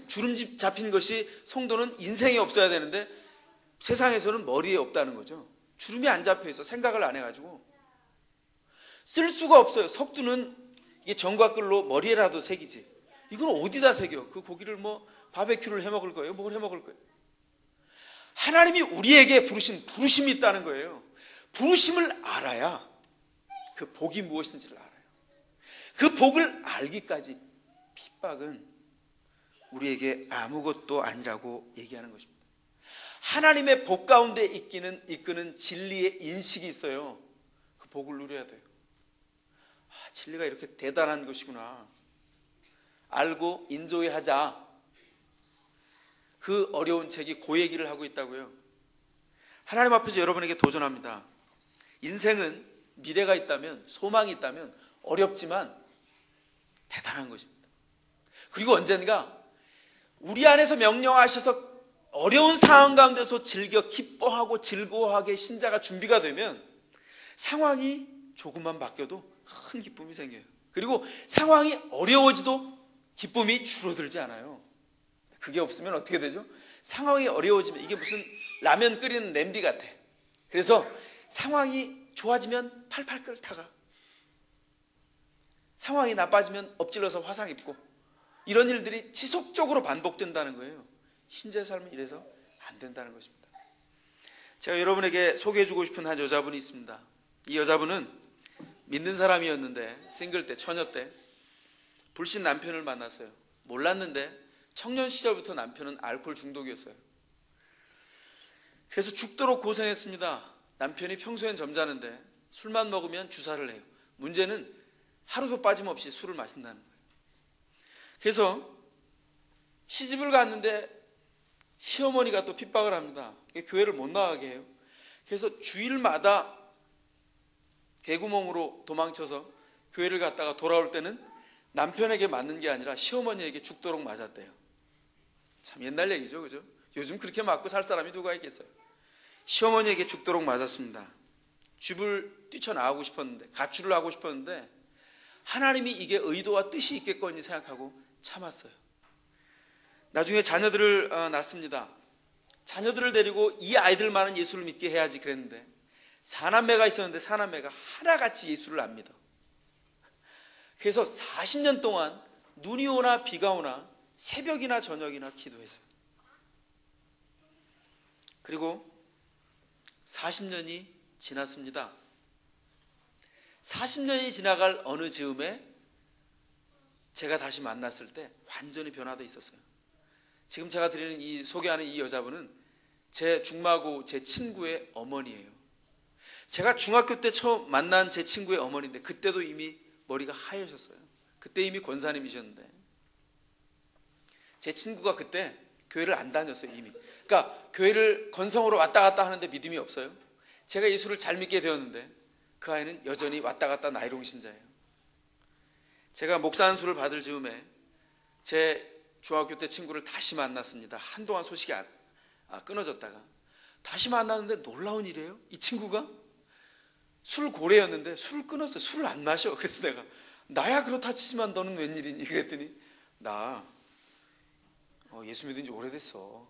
주름집 잡힌 것이 성도는 인생에 없어야 되는데 세상에서는 머리에 없다는 거죠. 주름이 안 잡혀 있어. 생각을 안 해가지고 쓸 수가 없어요. 석두는 이게 정과 끌로 머리에라도 새기지. 이건 어디다 새겨? 그 고기를 뭐 바베큐를 해 먹을 거예요? 뭘 해 먹을 거예요? 하나님이 우리에게 부르신 부르심이 있다는 거예요. 부르심을 알아야 그 복이 무엇인지를 알아요. 그 복을 알기까지 핍박은 우리에게 아무것도 아니라고 얘기하는 것입니다. 하나님의 복 가운데 이끄는 진리의 인식이 있어요. 그 복을 누려야 돼요. 진리가 이렇게 대단한 것이구나 알고 인조이하자. 그 어려운 책이 그 얘기를 하고 있다고요. 하나님 앞에서 여러분에게 도전합니다. 인생은 미래가 있다면, 소망이 있다면 어렵지만 대단한 것입니다. 그리고 언젠가 우리 안에서 명령하셔서 어려운 상황 가운데서 즐겨 기뻐하고 즐거워하게 신자가 준비가 되면 상황이 조금만 바뀌어도 큰 기쁨이 생겨요. 그리고 상황이 어려워져도 기쁨이 줄어들지 않아요. 그게 없으면 어떻게 되죠? 상황이 어려워지면 이게 무슨 라면 끓이는 냄비 같아. 그래서 상황이 좋아지면 팔팔 끓다가 상황이 나빠지면 엎질러서 화상 입고 이런 일들이 지속적으로 반복된다는 거예요. 신자의 삶은 이래서 안 된다는 것입니다. 제가 여러분에게 소개해주고 싶은 한 여자분이 있습니다. 이 여자분은 믿는 사람이었는데 싱글 때, 처녀 때 불신 남편을 만났어요. 몰랐는데 청년 시절부터 남편은 알코올 중독이었어요. 그래서 죽도록 고생했습니다. 남편이 평소엔 점잖은데 술만 먹으면 주사를 해요. 문제는 하루도 빠짐없이 술을 마신다는 거예요. 그래서 시집을 갔는데 시어머니가 또 핍박을 합니다. 교회를 못 나가게 해요. 그래서 주일마다 개구멍으로 도망쳐서 교회를 갔다가 돌아올 때는 남편에게 맞는 게 아니라 시어머니에게 죽도록 맞았대요. 참 옛날 얘기죠, 그죠? 요즘 그렇게 맞고 살 사람이 누가 있겠어요? 시어머니에게 죽도록 맞았습니다. 집을 뛰쳐나가고 싶었는데, 가출을 하고 싶었는데 하나님이 이게 의도와 뜻이 있겠거니 생각하고 참았어요. 나중에 자녀들을 낳습니다. 자녀들을 데리고 이 아이들만은 예수를 믿게 해야지 그랬는데 사남매가 있었는데 사남매가 하나같이 예수를 안 믿어. 그래서 40년 동안 눈이 오나 비가 오나 새벽이나 저녁이나 기도했어요. 그리고 40년이 지났습니다. 40년이 지나갈 어느 즈음에 제가 다시 만났을 때 완전히 변화되어 있었어요. 지금 제가 드리는 소개하는 이 여자분은 제 중마고 제 친구의 어머니예요. 제가 중학교 때 처음 만난 제 친구의 어머니인데 그때도 이미 머리가 하얘셨어요. 그때 이미 권사님이셨는데 제 친구가 그때 교회를 안 다녔어요. 이미. 그러니까 교회를 건성으로 왔다 갔다 하는데 믿음이 없어요. 제가 예수를 잘 믿게 되었는데 그 아이는 여전히 왔다 갔다 나이롱 신자예요. 제가 목사 안수를 받을 즈음에 제 중학교 때 친구를 다시 만났습니다. 한동안 소식이 끊어졌다가 다시 만났는데 놀라운 일이에요. 이 친구가 술 고래였는데 술을 끊었어요. 술을 안 마셔. 그래서 내가 나야 그렇다 치지만 너는 웬일이니? 그랬더니 나 예수 믿은 지 오래됐어.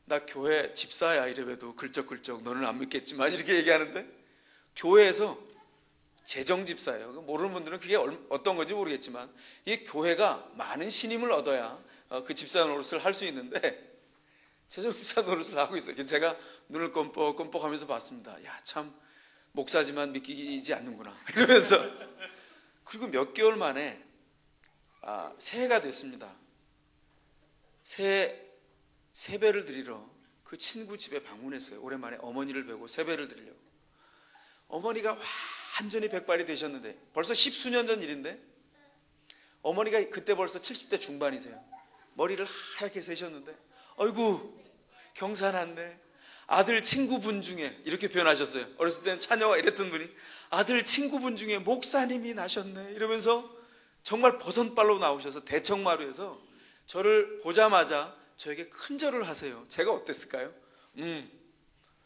나 교회 집사야. 이래봬도 글쩍글쩍 너는 안 믿겠지만 이렇게 얘기하는데 교회에서 재정집사예요. 모르는 분들은 그게 어떤 건지 모르겠지만 이게 교회가 많은 신임을 얻어야 그 집사 노릇을 할 수 있는데 재정집사 노릇을 하고 있어요. 그래서 제가 눈을 껌뻑껌뻑 하면서 봤습니다. 야, 참 목사지만 믿기지 않는구나 이러면서. 그리고 몇 개월 만에 새해가 됐습니다. 새해 세배를 드리러 그 친구 집에 방문했어요. 오랜만에 어머니를 뵈고 세배를 드리려고. 어머니가 완전히 백발이 되셨는데 벌써 10수년 전 일인데 어머니가 그때 벌써 70대 중반이세요. 머리를 하얗게 세셨는데 아이고 경사났네. 아들 친구분 중에 이렇게 표현하셨어요. 어렸을 때는 차녀가 이랬던 분이 아들 친구분 중에 목사님이 나셨네 이러면서 정말 버선발로 나오셔서 대청마루에서 저를 보자마자 저에게 큰 절을 하세요. 제가 어땠을까요?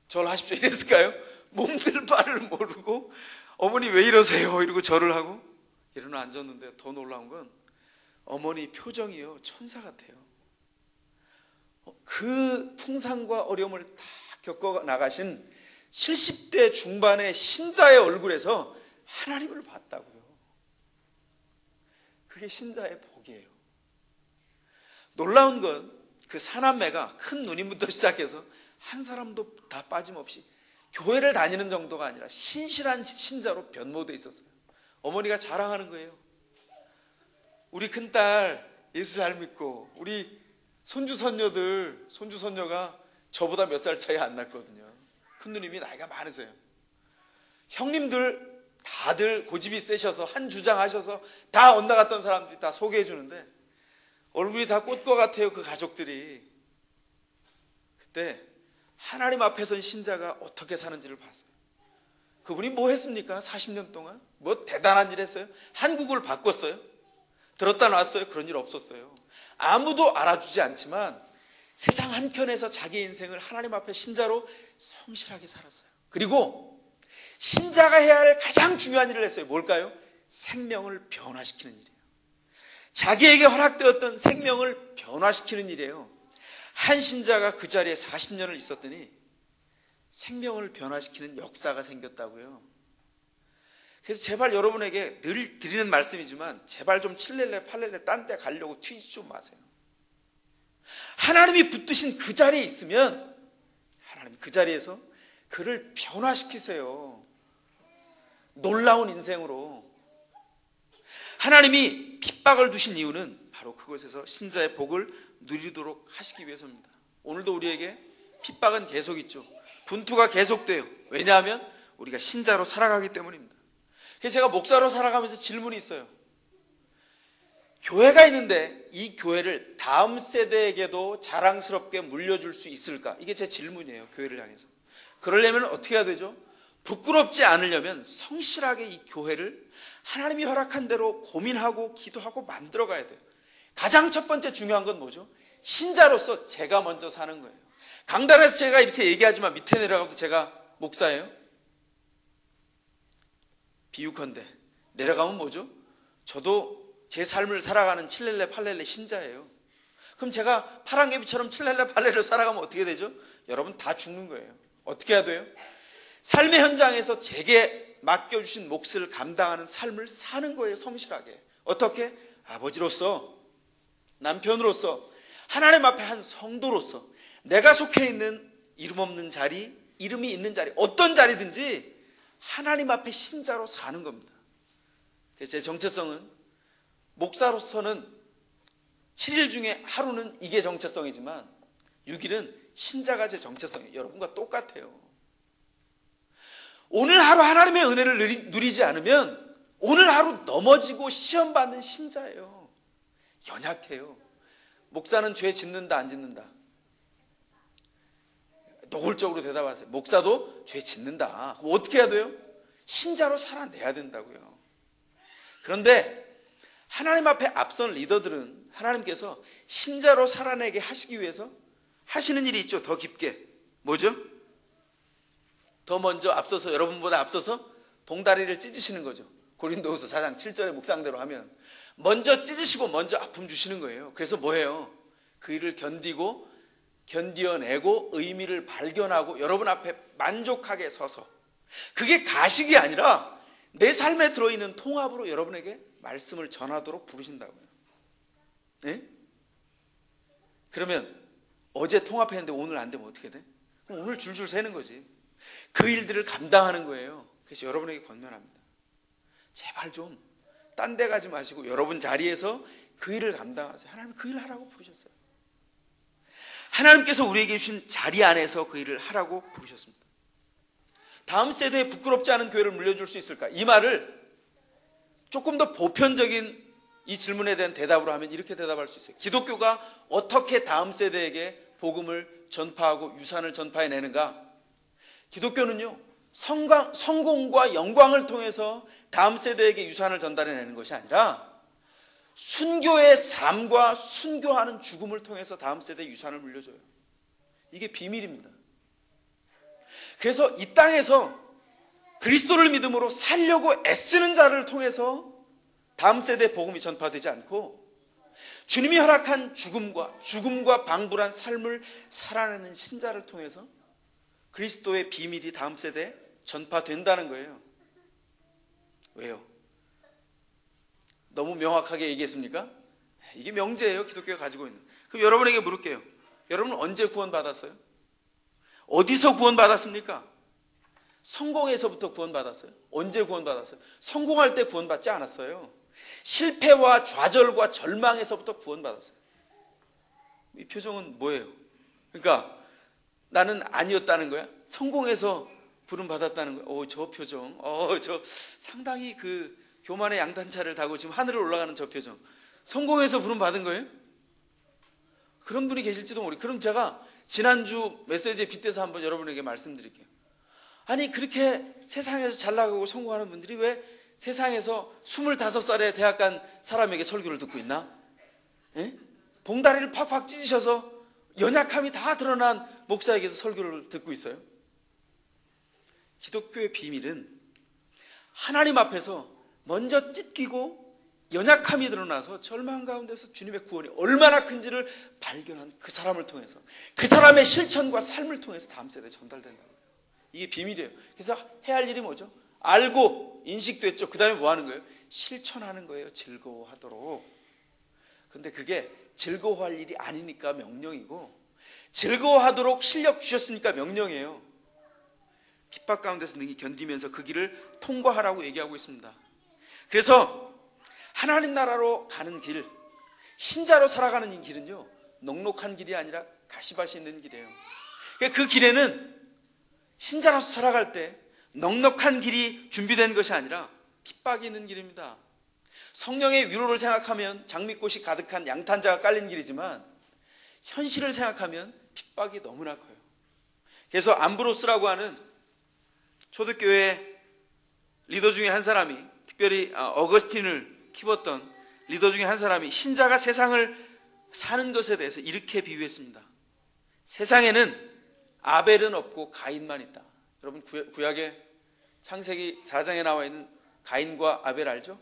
절하십시오 이랬을까요? 몸들 바를 모르고 어머니 왜 이러세요? 이러고 절을 하고 일어나 앉았는데 더 놀라운 건 어머니 표정이요 천사 같아요. 그 풍상과 어려움을 다 겪어 나가신 70대 중반의 신자의 얼굴에서 하나님을 봤다고요. 그게 신자의 복이에요. 놀라운 건 그 사남매가 큰 누님부터 시작해서 한 사람도 다 빠짐없이 교회를 다니는 정도가 아니라 신실한 신자로 변모되어 있었어요. 어머니가 자랑하는 거예요. 우리 큰딸 예수 잘 믿고 우리 손주 손녀가 저보다 몇 살 차이 안 났거든요. 큰누님이 나이가 많으세요. 형님들 다들 고집이 세셔서 한 주장 하셔서 다 엇나갔던 사람들이 다 소개해 주는데 얼굴이 다 꽃과 같아요. 그 가족들이. 그때 하나님 앞에 선 신자가 어떻게 사는지를 봤어요. 그분이 뭐 했습니까? 40년 동안 뭐 대단한 일 했어요? 한국을 바꿨어요? 들었다 놨어요? 그런 일 없었어요. 아무도 알아주지 않지만 세상 한켠에서 자기 인생을 하나님 앞에 신자로 성실하게 살았어요. 그리고 신자가 해야 할 가장 중요한 일을 했어요. 뭘까요? 생명을 변화시키는 일이에요. 자기에게 허락되었던 생명을 변화시키는 일이에요. 한 신자가 그 자리에 40년을 있었더니 생명을 변화시키는 역사가 생겼다고요. 그래서 제발 여러분에게 늘 드리는 말씀이지만 제발 좀 칠렐레 팔렐레 딴 데 가려고 튀지 좀 마세요. 하나님이 붙드신 그 자리에 있으면 하나님 그 자리에서 그를 변화시키세요. 놀라운 인생으로. 하나님이 핍박을 두신 이유는 바로 그곳에서 신자의 복을 누리도록 하시기 위해서입니다. 오늘도 우리에게 핍박은 계속 있죠. 분투가 계속돼요. 왜냐하면 우리가 신자로 살아가기 때문입니다. 그래서 제가 목사로 살아가면서 질문이 있어요. 교회가 있는데 이 교회를 다음 세대에게도 자랑스럽게 물려줄 수 있을까? 이게 제 질문이에요. 교회를 향해서. 그러려면 어떻게 해야 되죠? 부끄럽지 않으려면 성실하게 이 교회를 하나님이 허락한 대로 고민하고 기도하고 만들어 가야 돼요. 가장 첫 번째 중요한 건 뭐죠? 신자로서 제가 먼저 사는 거예요. 강단에서 제가 이렇게 얘기하지만 밑에 내려가도 제가 목사예요. 비유컨대 내려가면 뭐죠? 저도 제 삶을 살아가는 칠렐레 팔렐레 신자예요. 그럼 제가 파랑개비처럼 칠렐레 팔렐레로 살아가면 어떻게 되죠? 여러분 다 죽는 거예요. 어떻게 해야 돼요? 삶의 현장에서 제게 맡겨주신 몫을 감당하는 삶을 사는 거예요. 성실하게. 어떻게? 아버지로서, 남편으로서, 하나님 앞에 한 성도로서 내가 속해 있는 이름 없는 자리, 이름이 있는 자리, 어떤 자리든지 하나님 앞에 신자로 사는 겁니다. 그래서 제 정체성은 목사로서는 7일 중에 하루는 이게 정체성이지만 6일은 신자가 제 정체성이에요. 여러분과 똑같아요. 오늘 하루 하나님의 은혜를 누리지 않으면 오늘 하루 넘어지고 시험받는 신자예요. 연약해요. 목사는 죄 짓는다 안 짓는다? 노골적으로 대답하세요. 목사도 죄 짓는다. 그럼 어떻게 해야 돼요? 신자로 살아내야 된다고요. 그런데 하나님 앞에 앞선 리더들은 하나님께서 신자로 살아내게 하시기 위해서 하시는 일이 있죠. 더 깊게. 뭐죠? 더 먼저 앞서서, 여러분보다 앞서서 봉다리를 찢으시는 거죠. 고린도후서 4장 7절의 묵상대로 하면 먼저 찢으시고 먼저 아픔 주시는 거예요. 그래서 뭐예요? 그 일을 견디어내고 의미를 발견하고 여러분 앞에 만족하게 서서, 그게 가식이 아니라 내 삶에 들어있는 통합으로 여러분에게 말씀을 전하도록 부르신다고요. 네? 그러면 어제 통합했는데 오늘 안 되면 어떻게 돼? 그럼 오늘 줄줄 새는 거지. 그 일들을 감당하는 거예요. 그래서 여러분에게 권면합니다. 제발 좀 딴 데 가지 마시고 여러분 자리에서 그 일을 감당하세요. 하나님 그 일 하라고 부르셨어요. 하나님께서 우리에게 주신 자리 안에서 그 일을 하라고 부르셨습니다. 다음 세대에 부끄럽지 않은 교회를 물려줄 수 있을까? 이 말을 조금 더 보편적인 이 질문에 대한 대답으로 하면 이렇게 대답할 수 있어요. 기독교가 어떻게 다음 세대에게 복음을 전파하고 유산을 전파해내는가? 기독교는요, 성공과 영광을 통해서 다음 세대에게 유산을 전달해내는 것이 아니라 순교의 삶과 순교하는 죽음을 통해서 다음 세대에 유산을 물려줘요. 이게 비밀입니다. 그래서 이 땅에서 그리스도를 믿음으로 살려고 애쓰는 자를 통해서 다음 세대에 복음이 전파되지 않고 주님이 허락한 죽음과 방불한 삶을 살아내는 신자를 통해서 그리스도의 비밀이 다음 세대에 전파된다는 거예요. 왜요? 너무 명확하게 얘기했습니까? 이게 명제예요. 기독교가 가지고 있는. 그럼 여러분에게 물을게요. 여러분은 언제 구원받았어요? 어디서 구원받았습니까? 성공해서부터 구원받았어요? 언제 구원받았어요? 성공할 때 구원받지 않았어요. 실패와 좌절과 절망에서부터 구원받았어요. 이 표정은 뭐예요? 그러니까 나는 아니었다는 거야? 성공해서 부름받았다는 거야? 저 표정, 저 상당히 그 교만의 양탄차를 타고 지금 하늘을 올라가는 저 표정. 성공해서 부름받은 거예요? 그런 분이 계실지도 모르겠어요. 그럼 제가 지난주 메시지에 빗대서 한번 여러분에게 말씀드릴게요. 아니 그렇게 세상에서 잘 나가고 성공하는 분들이 왜 세상에서 25살에 대학 간 사람에게 설교를 듣고 있나? 에? 봉다리를 팍팍 찢으셔서 연약함이 다 드러난 목사에게서 설교를 듣고 있어요. 기독교의 비밀은 하나님 앞에서 먼저 찢기고 연약함이 드러나서 절망 가운데서 주님의 구원이 얼마나 큰지를 발견한 그 사람을 통해서, 그 사람의 실천과 삶을 통해서 다음 세대에 전달된다는 거예요. 이게 비밀이에요. 그래서 해야 할 일이 뭐죠? 알고 인식됐죠. 그 다음에 뭐 하는 거예요? 실천하는 거예요. 즐거워하도록. 근데 그게 즐거워할 일이 아니니까 명령이고, 즐거워하도록 실력 주셨으니까 명령이에요. 핍박 가운데서 능히 견디면서 그 길을 통과하라고 얘기하고 있습니다. 그래서 하나님 나라로 가는 길, 신자로 살아가는 이 길은요, 넉넉한 길이 아니라 가시밭이 있는 길이에요. 그 길에는 신자로서 살아갈 때 넉넉한 길이 준비된 것이 아니라 핍박이 있는 길입니다. 성령의 위로를 생각하면 장미꽃이 가득한 양탄자가 깔린 길이지만 현실을 생각하면 핍박이 너무나 커요. 그래서 암브로스라고 하는 초대교회 리더 중에 한 사람이, 특별히 어거스틴을 키웠던 리더 중에 한 사람이 신자가 세상을 사는 것에 대해서 이렇게 비유했습니다. 세상에는 아벨은 없고 가인만 있다. 여러분 구약의 창세기 4장에 나와 있는 가인과 아벨 알죠?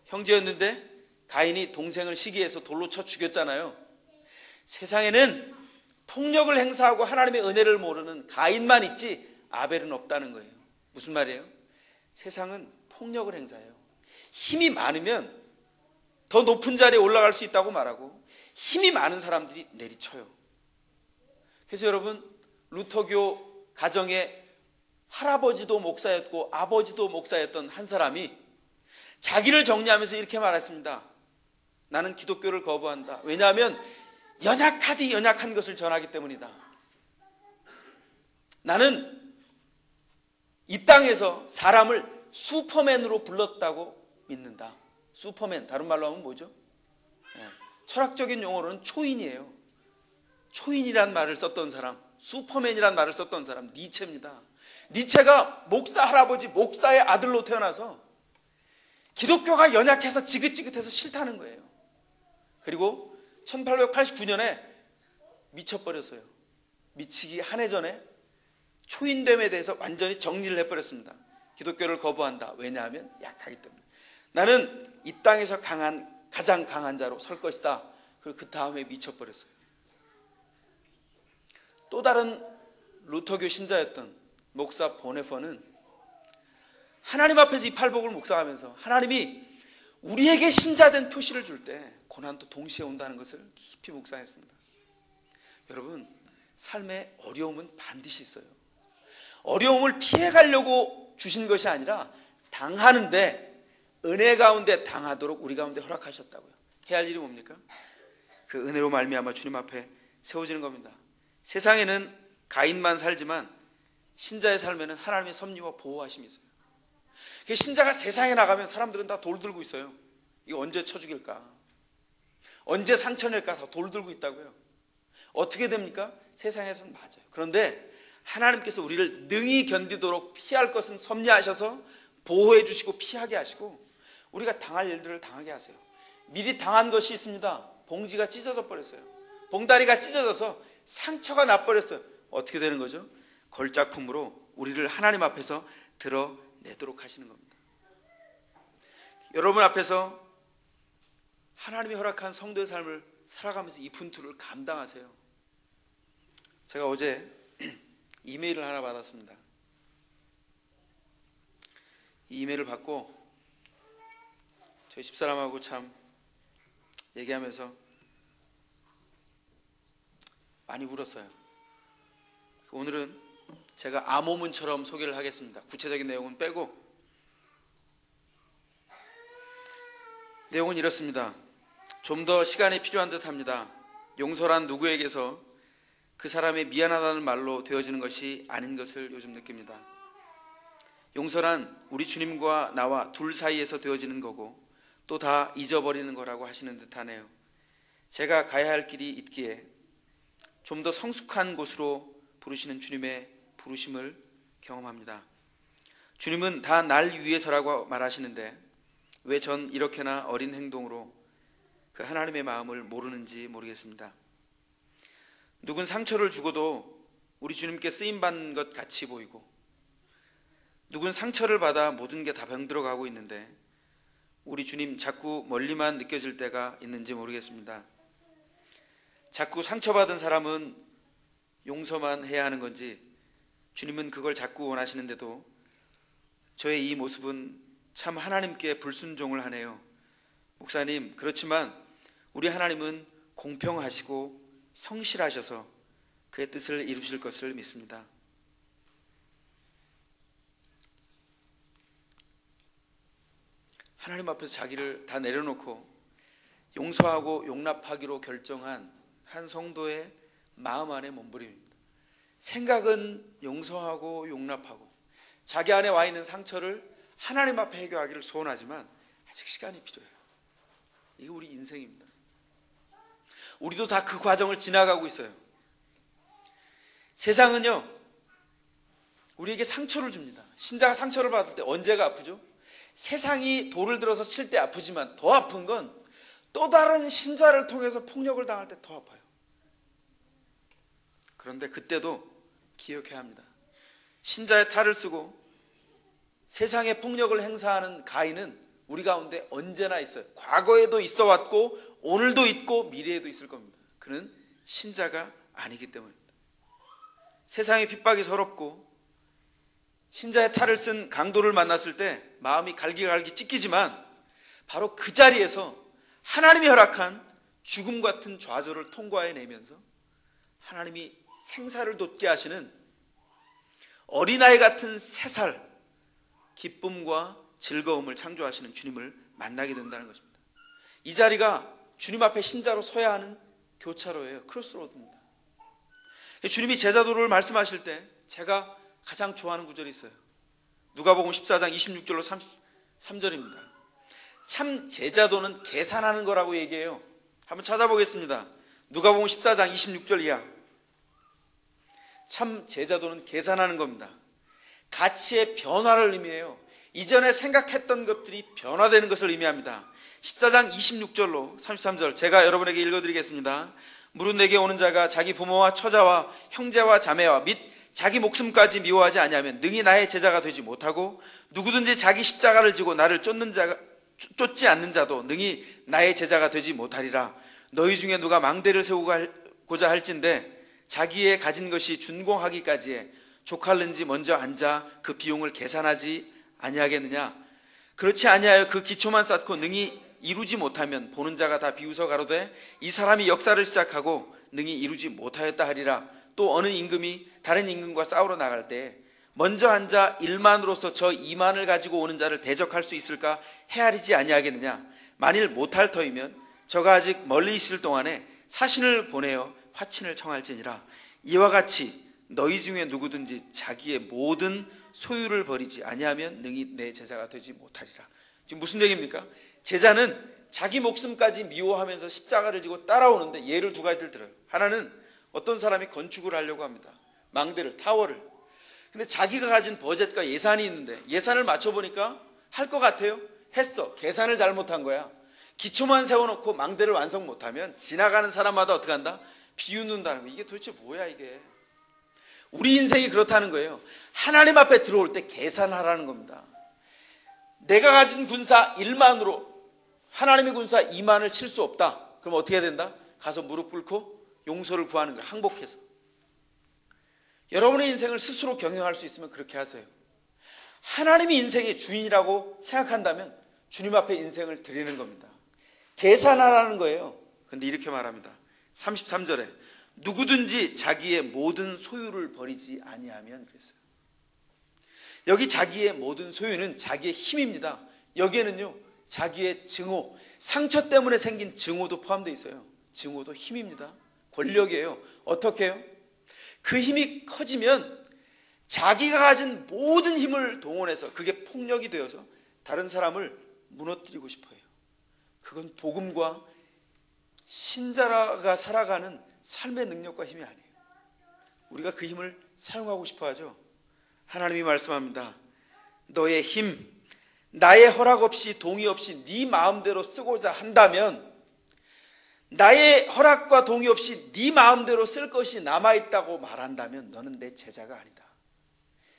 형제였는데 가인이 동생을 시기해서 돌로 쳐 죽였잖아요. 세상에는 폭력을 행사하고 하나님의 은혜를 모르는 가인만 있지 아벨은 없다는 거예요. 무슨 말이에요? 세상은 폭력을 행사해요. 힘이 많으면 더 높은 자리에 올라갈 수 있다고 말하고 힘이 많은 사람들이 내리쳐요. 그래서 여러분 루터교 가정에 할아버지도 목사였고 아버지도 목사였던 한 사람이 자기를 정리하면서 이렇게 말했습니다. 나는 기독교를 거부한다. 왜냐하면 연약하디 연약한 것을 전하기 때문이다. 나는 이 땅에서 사람을 슈퍼맨으로 불렀다고 믿는다. 슈퍼맨, 다른 말로 하면 뭐죠? 철학적인 용어로는 초인이에요. 초인이란 말을 썼던 사람, 슈퍼맨이란 말을 썼던 사람 니체입니다. 니체가 목사 할아버지, 목사의 아들로 태어나서 기독교가 연약해서 지긋지긋해서 싫다는 거예요. 그리고 1889년에 미쳐버렸어요. 미치기 한 해 전에 초인됨에 대해서 완전히 정리를 해버렸습니다. 기독교를 거부한다. 왜냐하면 약하기 때문에. 나는 이 땅에서 가장 강한 자로 설 것이다. 그리고 그 다음에 미쳐버렸어요. 또 다른 루터교 신자였던 목사 보네퍼는 하나님 앞에서 이 팔복을 묵상하면서 하나님이 우리에게 신자된 표시를 줄 때 고난도 동시에 온다는 것을 깊이 묵상했습니다. 여러분, 삶에 어려움은 반드시 있어요. 어려움을 피해가려고 주신 것이 아니라 당하는데 은혜 가운데 당하도록 우리 가운데 허락하셨다고요. 해야 할 일이 뭡니까? 그 은혜로 말미암아 주님 앞에 세워지는 겁니다. 세상에는 가인만 살지만 신자의 삶에는 하나님의 섭리와 보호하심이 있어요. 신자가 세상에 나가면 사람들은 다 돌 들고 있어요. 이거 언제 쳐 죽일까? 언제 상처 낼까? 다 돌 들고 있다고요. 어떻게 됩니까? 세상에서는 맞아요. 그런데 하나님께서 우리를 능히 견디도록 피할 것은 섭리하셔서 보호해 주시고 피하게 하시고 우리가 당할 일들을 당하게 하세요. 미리 당한 것이 있습니다. 봉지가 찢어져 버렸어요. 봉다리가 찢어져서 상처가 나버렸어요. 어떻게 되는 거죠? 걸작품으로 우리를 하나님 앞에서 드러내도록 하시는 겁니다. 여러분 앞에서 하나님이 허락한 성도의 삶을 살아가면서 이 분투를 감당하세요. 제가 어제 이메일을 하나 받았습니다. 이 이메일을 받고 저희 집사람하고 참 얘기하면서 많이 울었어요. 오늘은 제가 암호문처럼 소개를 하겠습니다. 구체적인 내용은 빼고. 내용은 이렇습니다. 좀 더 시간이 필요한 듯 합니다. 용서란 누구에게서 그 사람의 미안하다는 말로 되어지는 것이 아닌 것을 요즘 느낍니다. 용서란 우리 주님과 나와 둘 사이에서 되어지는 거고 또 다 잊어버리는 거라고 하시는 듯하네요. 제가 가야 할 길이 있기에 좀 더 성숙한 곳으로 부르시는 주님의 부르심을 경험합니다. 주님은 다 날 위해서라고 말하시는데 왜 전 이렇게나 어린 행동으로 그 하나님의 마음을 모르는지 모르겠습니다. 누군 상처를 주고도 우리 주님께 쓰임받는 것 같이 보이고, 누군 상처를 받아 모든 게 다 병들어가고 있는데 우리 주님 자꾸 멀리만 느껴질 때가 있는지 모르겠습니다. 자꾸 상처받은 사람은 용서만 해야 하는 건지 주님은 그걸 자꾸 원하시는데도 저의 이 모습은 참 하나님께 불순종을 하네요. 목사님, 그렇지만 우리 하나님은 공평하시고 성실하셔서 그의 뜻을 이루실 것을 믿습니다. 하나님 앞에서 자기를 다 내려놓고 용서하고 용납하기로 결정한 한 성도의 마음 안의 몸부림입니다. 생각은 용서하고 용납하고 자기 안에 와 있는 상처를 하나님 앞에 해결하기를 소원하지만 아직 시간이 필요해요. 이게 우리 인생입니다. 우리도 다 그 과정을 지나가고 있어요. 세상은요, 우리에게 상처를 줍니다. 신자가 상처를 받을 때 언제가 아프죠? 세상이 돌을 들어서 칠 때 아프지만 더 아픈 건 또 다른 신자를 통해서 폭력을 당할 때 더 아파요. 그런데 그때도 기억해야 합니다. 신자의 탈을 쓰고 세상에 폭력을 행사하는 가인은 우리 가운데 언제나 있어요. 과거에도 있어 왔고 오늘도 있고 미래에도 있을 겁니다. 그는 신자가 아니기 때문입니다. 세상의 핍박이 서럽고 신자의 탈을 쓴 강도를 만났을 때 마음이 갈기갈기 찢기지만 바로 그 자리에서 하나님이 허락한 죽음 같은 좌절을 통과해내면서 하나님이 생사를 돋게 하시는 어린아이 같은 새살 기쁨과 즐거움을 창조하시는 주님을 만나게 된다는 것입니다. 이 자리가 주님 앞에 신자로 서야 하는 교차로예요. 크로스로드입니다. 주님이 제자도를 말씀하실 때 제가 가장 좋아하는 구절이 있어요. 누가복음 14장 26절로 33절입니다. 참 제자도는 계산하는 거라고 얘기해요. 한번 찾아보겠습니다. 누가복음 14장 26절 이하. 참 제자도는 계산하는 겁니다. 가치의 변화를 의미해요. 이전에 생각했던 것들이 변화되는 것을 의미합니다. 14장 26절로 33절 제가 여러분에게 읽어드리겠습니다. 무릇 내게 오는 자가 자기 부모와 처자와 형제와 자매와 및 자기 목숨까지 미워하지 아니하면 능히 나의 제자가 되지 못하고 누구든지 자기 십자가를 지고 나를 쫓지 않는 자도 능히 나의 제자가 되지 못하리라. 너희 중에 누가 망대를 세우고자 할진대 자기의 가진 것이 준공하기까지에 족할는지 먼저 앉아 그 비용을 계산하지 아니하겠느냐. 그렇지 아니하여 그 기초만 쌓고 능히 이루지 못하면 보는 자가 다 비웃어 가로되 이 사람이 역사를 시작하고 능히 이루지 못하였다 하리라. 또 어느 임금이 다른 임금과 싸우러 나갈 때 먼저 앉아 1만으로서 저 2만을 가지고 오는 자를 대적할 수 있을까 헤아리지 아니하겠느냐. 만일 못할 터이면 저가 아직 멀리 있을 동안에 사신을 보내어 화친을 청할지니라. 이와 같이 너희 중에 누구든지 자기의 모든 소유를 버리지 아니하면 능히 내 제자가 되지 못하리라. 지금 무슨 얘기입니까? 제자는 자기 목숨까지 미워하면서 십자가를 지고 따라오는데 예를 두 가지를 들어요. 하나는 어떤 사람이 건축을 하려고 합니다. 망대를, 타워를. 근데 자기가 가진 버젯과 예산이 있는데 예산을 맞춰보니까 할 것 같아요? 했어. 계산을 잘못한 거야. 기초만 세워놓고 망대를 완성 못하면 지나가는 사람마다 어떻게 한다? 비웃는다는 거. 이게 도대체 뭐야 이게. 우리 인생이 그렇다는 거예요. 하나님 앞에 들어올 때 계산하라는 겁니다. 내가 가진 군사 1만으로 하나님의 군사 2만을 칠 수 없다. 그럼 어떻게 해야 된다? 가서 무릎 꿇고 용서를 구하는 거예요. 항복해서. 여러분의 인생을 스스로 경영할 수 있으면 그렇게 하세요. 하나님이 인생의 주인이라고 생각한다면 주님 앞에 인생을 드리는 겁니다. 계산하라는 거예요. 그런데 이렇게 말합니다. 33절에 누구든지 자기의 모든 소유를 버리지 아니하면, 그랬어요. 여기 자기의 모든 소유는 자기의 힘입니다. 여기에는요, 자기의 증오, 상처 때문에 생긴 증오도 포함되어 있어요. 증오도 힘입니다. 권력이에요. 어떻게 해요? 그 힘이 커지면 자기가 가진 모든 힘을 동원해서 그게 폭력이 되어서 다른 사람을 무너뜨리고 싶어요. 그건 복음과 신자가 살아가는 삶의 능력과 힘이 아니에요. 우리가 그 힘을 사용하고 싶어 하죠. 하나님이 말씀합니다. 너의 힘, 나의 허락 없이 동의 없이 네 마음대로 쓰고자 한다면, 나의 허락과 동의 없이 네 마음대로 쓸 것이 남아있다고 말한다면 너는 내 제자가 아니다,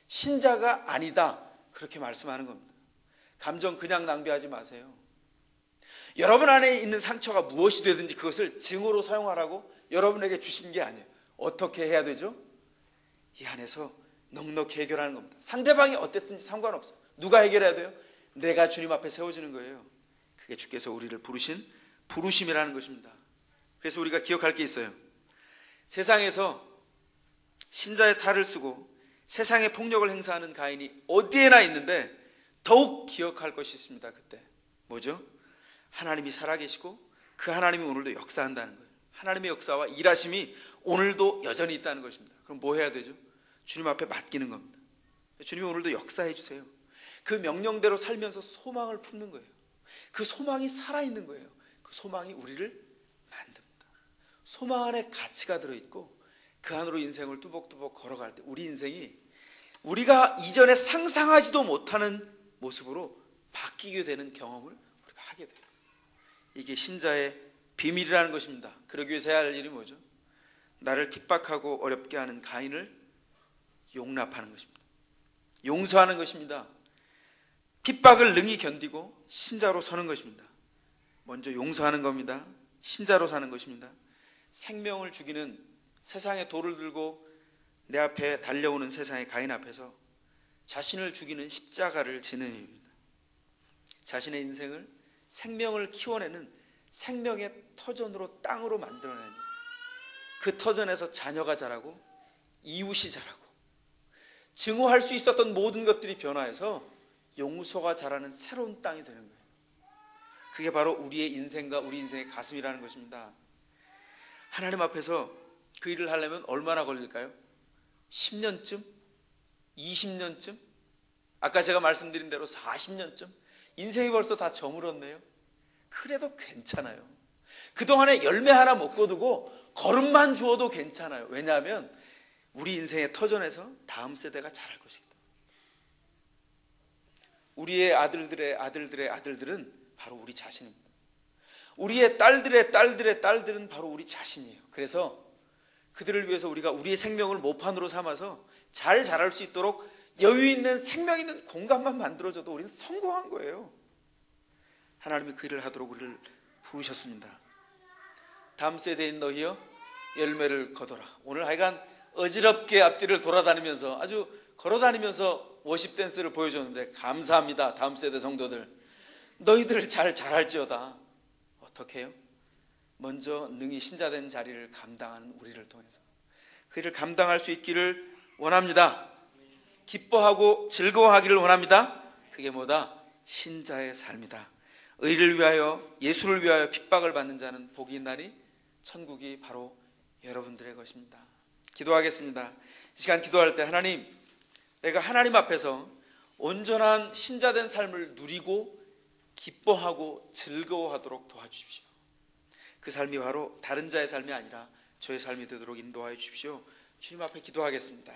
신자가 아니다, 그렇게 말씀하는 겁니다. 감정 그냥 낭비하지 마세요. 여러분 안에 있는 상처가 무엇이 되든지 그것을 증오로 사용하라고 여러분에게 주신 게 아니에요. 어떻게 해야 되죠? 이 안에서 넉넉히 해결하는 겁니다. 상대방이 어땠든지 상관없어요. 누가 해결해야 돼요? 내가 주님 앞에 세워지는 거예요. 그게 주께서 우리를 부르신 부르심이라는 것입니다. 그래서 우리가 기억할 게 있어요. 세상에서 신자의 탈을 쓰고 세상의 폭력을 행사하는 가인이 어디에나 있는데 더욱 기억할 것이 있습니다. 그때 뭐죠? 하나님이 살아계시고 그 하나님이 오늘도 역사한다는 거예요. 하나님의 역사와 일하심이 오늘도 여전히 있다는 것입니다. 그럼 뭐 해야 되죠? 주님 앞에 맡기는 겁니다. 주님이 오늘도 역사해 주세요. 그 명령대로 살면서 소망을 품는 거예요. 그 소망이 살아있는 거예요. 그 소망이 우리를 만듭니다. 소망 안에 가치가 들어있고 그 안으로 인생을 뚜벅뚜벅 걸어갈 때 우리 인생이 우리가 이전에 상상하지도 못하는 모습으로 바뀌게 되는 경험을 우리가 하게 돼요. 이게 신자의 비밀이라는 것입니다. 그러기 위해서 해야 할 일이 뭐죠? 나를 핍박하고 어렵게 하는 가인을 용납하는 것입니다. 용서하는 것입니다. 핍박을 능히 견디고 신자로 서는 것입니다. 먼저 용서하는 겁니다. 신자로 사는 것입니다. 생명을 죽이는 세상에 돌을 들고 내 앞에 달려오는 세상의 가인 앞에서 자신을 죽이는 십자가를 지는 일입니다. 자신의 인생을 생명을 키워내는 생명의 터전으로 땅으로 만들어내는 그 터전에서 자녀가 자라고 이웃이 자라고 증오할 수 있었던 모든 것들이 변화해서 용서가 자라는 새로운 땅이 되는 거예요. 그게 바로 우리의 인생과 우리 인생의 가슴이라는 것입니다. 하나님 앞에서 그 일을 하려면 얼마나 걸릴까요? 10년쯤? 20년쯤? 아까 제가 말씀드린 대로 40년쯤? 인생이 벌써 다 저물었네요. 그래도 괜찮아요. 그동안에 열매 하나 못 거두고 걸음만 주어도 괜찮아요. 왜냐하면 우리 인생의 터전에서 다음 세대가 자랄 것이기 때문에. 우리의 아들들은 바로 우리 자신입니다. 우리의 딸들의 딸들은 바로 우리 자신이에요. 그래서 그들을 위해서 우리가 우리의 생명을 모판으로 삼아서 잘 자랄 수 있도록 여유 있는 생명 있는 공간만 만들어줘도 우리는 성공한 거예요. 하나님이 그 일을 하도록 우리를 부르셨습니다. 다음 세대인 너희여 열매를 거둬라. 오늘 하여간 어지럽게 앞뒤를 돌아다니면서 아주 걸어다니면서 워십 댄스를 보여줬는데 감사합니다. 다음 세대 성도들, 너희들 잘 자랄지어다. 어떻게 해요? 먼저 능히 신자된 자리를 감당하는 우리를 통해서 그 일을 감당할 수 있기를 원합니다. 기뻐하고 즐거워하기를 원합니다. 그게 뭐다? 신자의 삶이다. 의를 위하여 예수를 위하여 핍박을 받는 자는 복이 있나니 천국이 바로 여러분들의 것입니다. 기도하겠습니다. 이 시간 기도할 때 하나님, 내가 하나님 앞에서 온전한 신자된 삶을 누리고 기뻐하고 즐거워하도록 도와주십시오. 그 삶이 바로 다른 자의 삶이 아니라 저의 삶이 되도록 인도하여 주십시오. 주님 앞에 기도하겠습니다.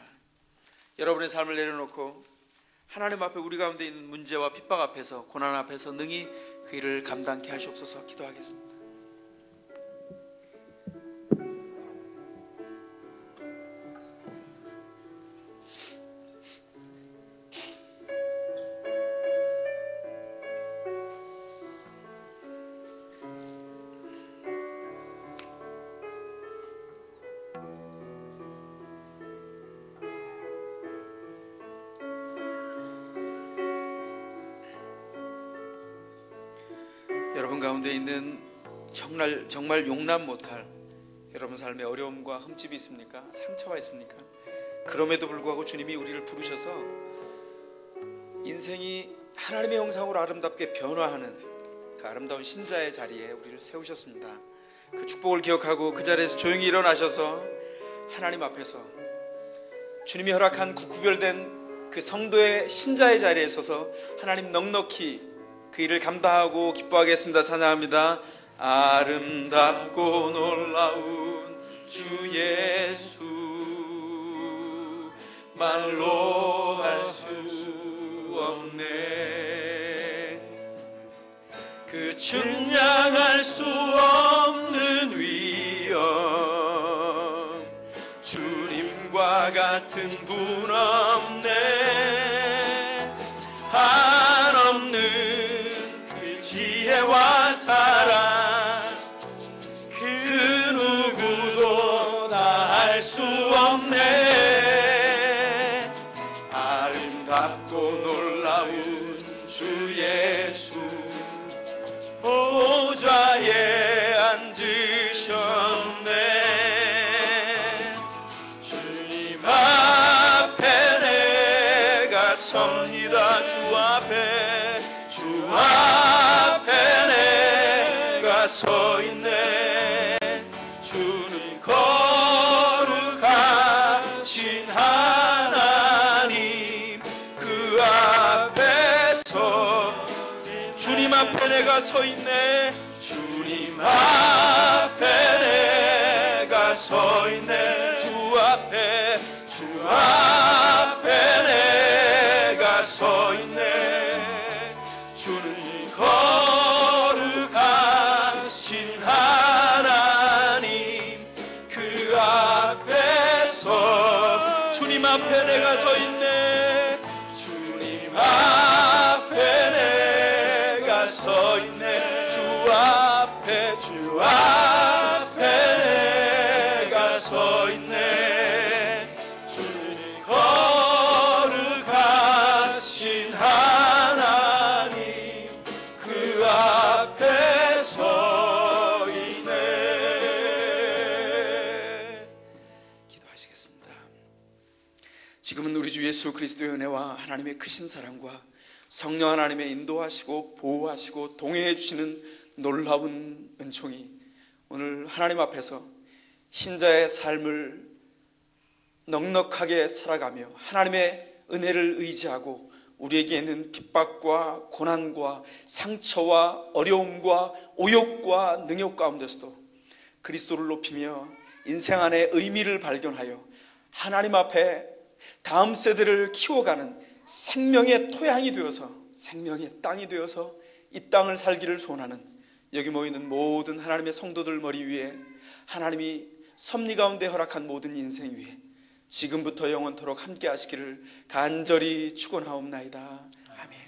여러분의 삶을 내려놓고 하나님 앞에 우리 가운데 있는 문제와 핍박 앞에서 고난 앞에서 능히 그 일을 감당케 하시옵소서. 기도하겠습니다. 여러분 가운데 있는 정말 용납 못할 여러분 삶에 어려움과 흠집이 있습니까? 상처가 있습니까? 그럼에도 불구하고 주님이 우리를 부르셔서 인생이 하나님의 형상으로 아름답게 변화하는 그 아름다운 신자의 자리에 우리를 세우셨습니다. 그 축복을 기억하고 그 자리에서 조용히 일어나셔서 하나님 앞에서 주님이 허락한 구별된 그 성도의 신자의 자리에 서서 하나님 넉넉히 그 일을 감당하고 기뻐하겠습니다. 찬양합니다. 아름답고 놀라운 주 예수, 말로 할 수 없네. 그 측량할 수 없는 위엄, 주님과 같은 분 없네. 한없는 그 지혜와 사랑, 그 누구도 다 할 수 없네. 아름답고 놀라운 주 예수, 보좌에 앉으셨네. 주님 앞에 내가 섭니다. 주 앞에, 주 앞에 내가 서 있네. 주는 거룩하신 하나님, 그 앞에서 주님 앞에 내가 서 있네. 주님 앞에 내가 서 있네. 주 앞에, 주 앞에 내가 서 있네. 주는 거룩하신 하나님, 그 앞에서 주님 앞에 내가 서 있네. 주님 앞에 내가 서 있네. 주 앞에, 주 앞에 내가 서 있네. 주님 거룩하신 하나님, 그 앞에 서 있네. 기도하시겠습니다. 지금은 우리 주 예수 그리스도의 은혜와 하나님의 크신 사랑과 성령 하나님의 인도하시고 보호하시고 동행해 주시는 놀라운 은총이 오늘 하나님 앞에서 신자의 삶을 넉넉하게 살아가며 하나님의 은혜를 의지하고 우리에게 있는 핍박과 고난과 상처와 어려움과 오욕과 능욕 가운데서도 그리스도를 높이며 인생 안에 의미를 발견하여 하나님 앞에 다음 세대를 키워가는 생명의 토양이 되어서, 생명의 땅이 되어서 이 땅을 살기를 소원하는 여기 모이는 모든 하나님의 성도들 머리 위에 하나님이 섭리 가운데 허락한 모든 인생 위에 지금부터 영원토록 함께 하시기를 간절히 축원하옵나이다. 아멘.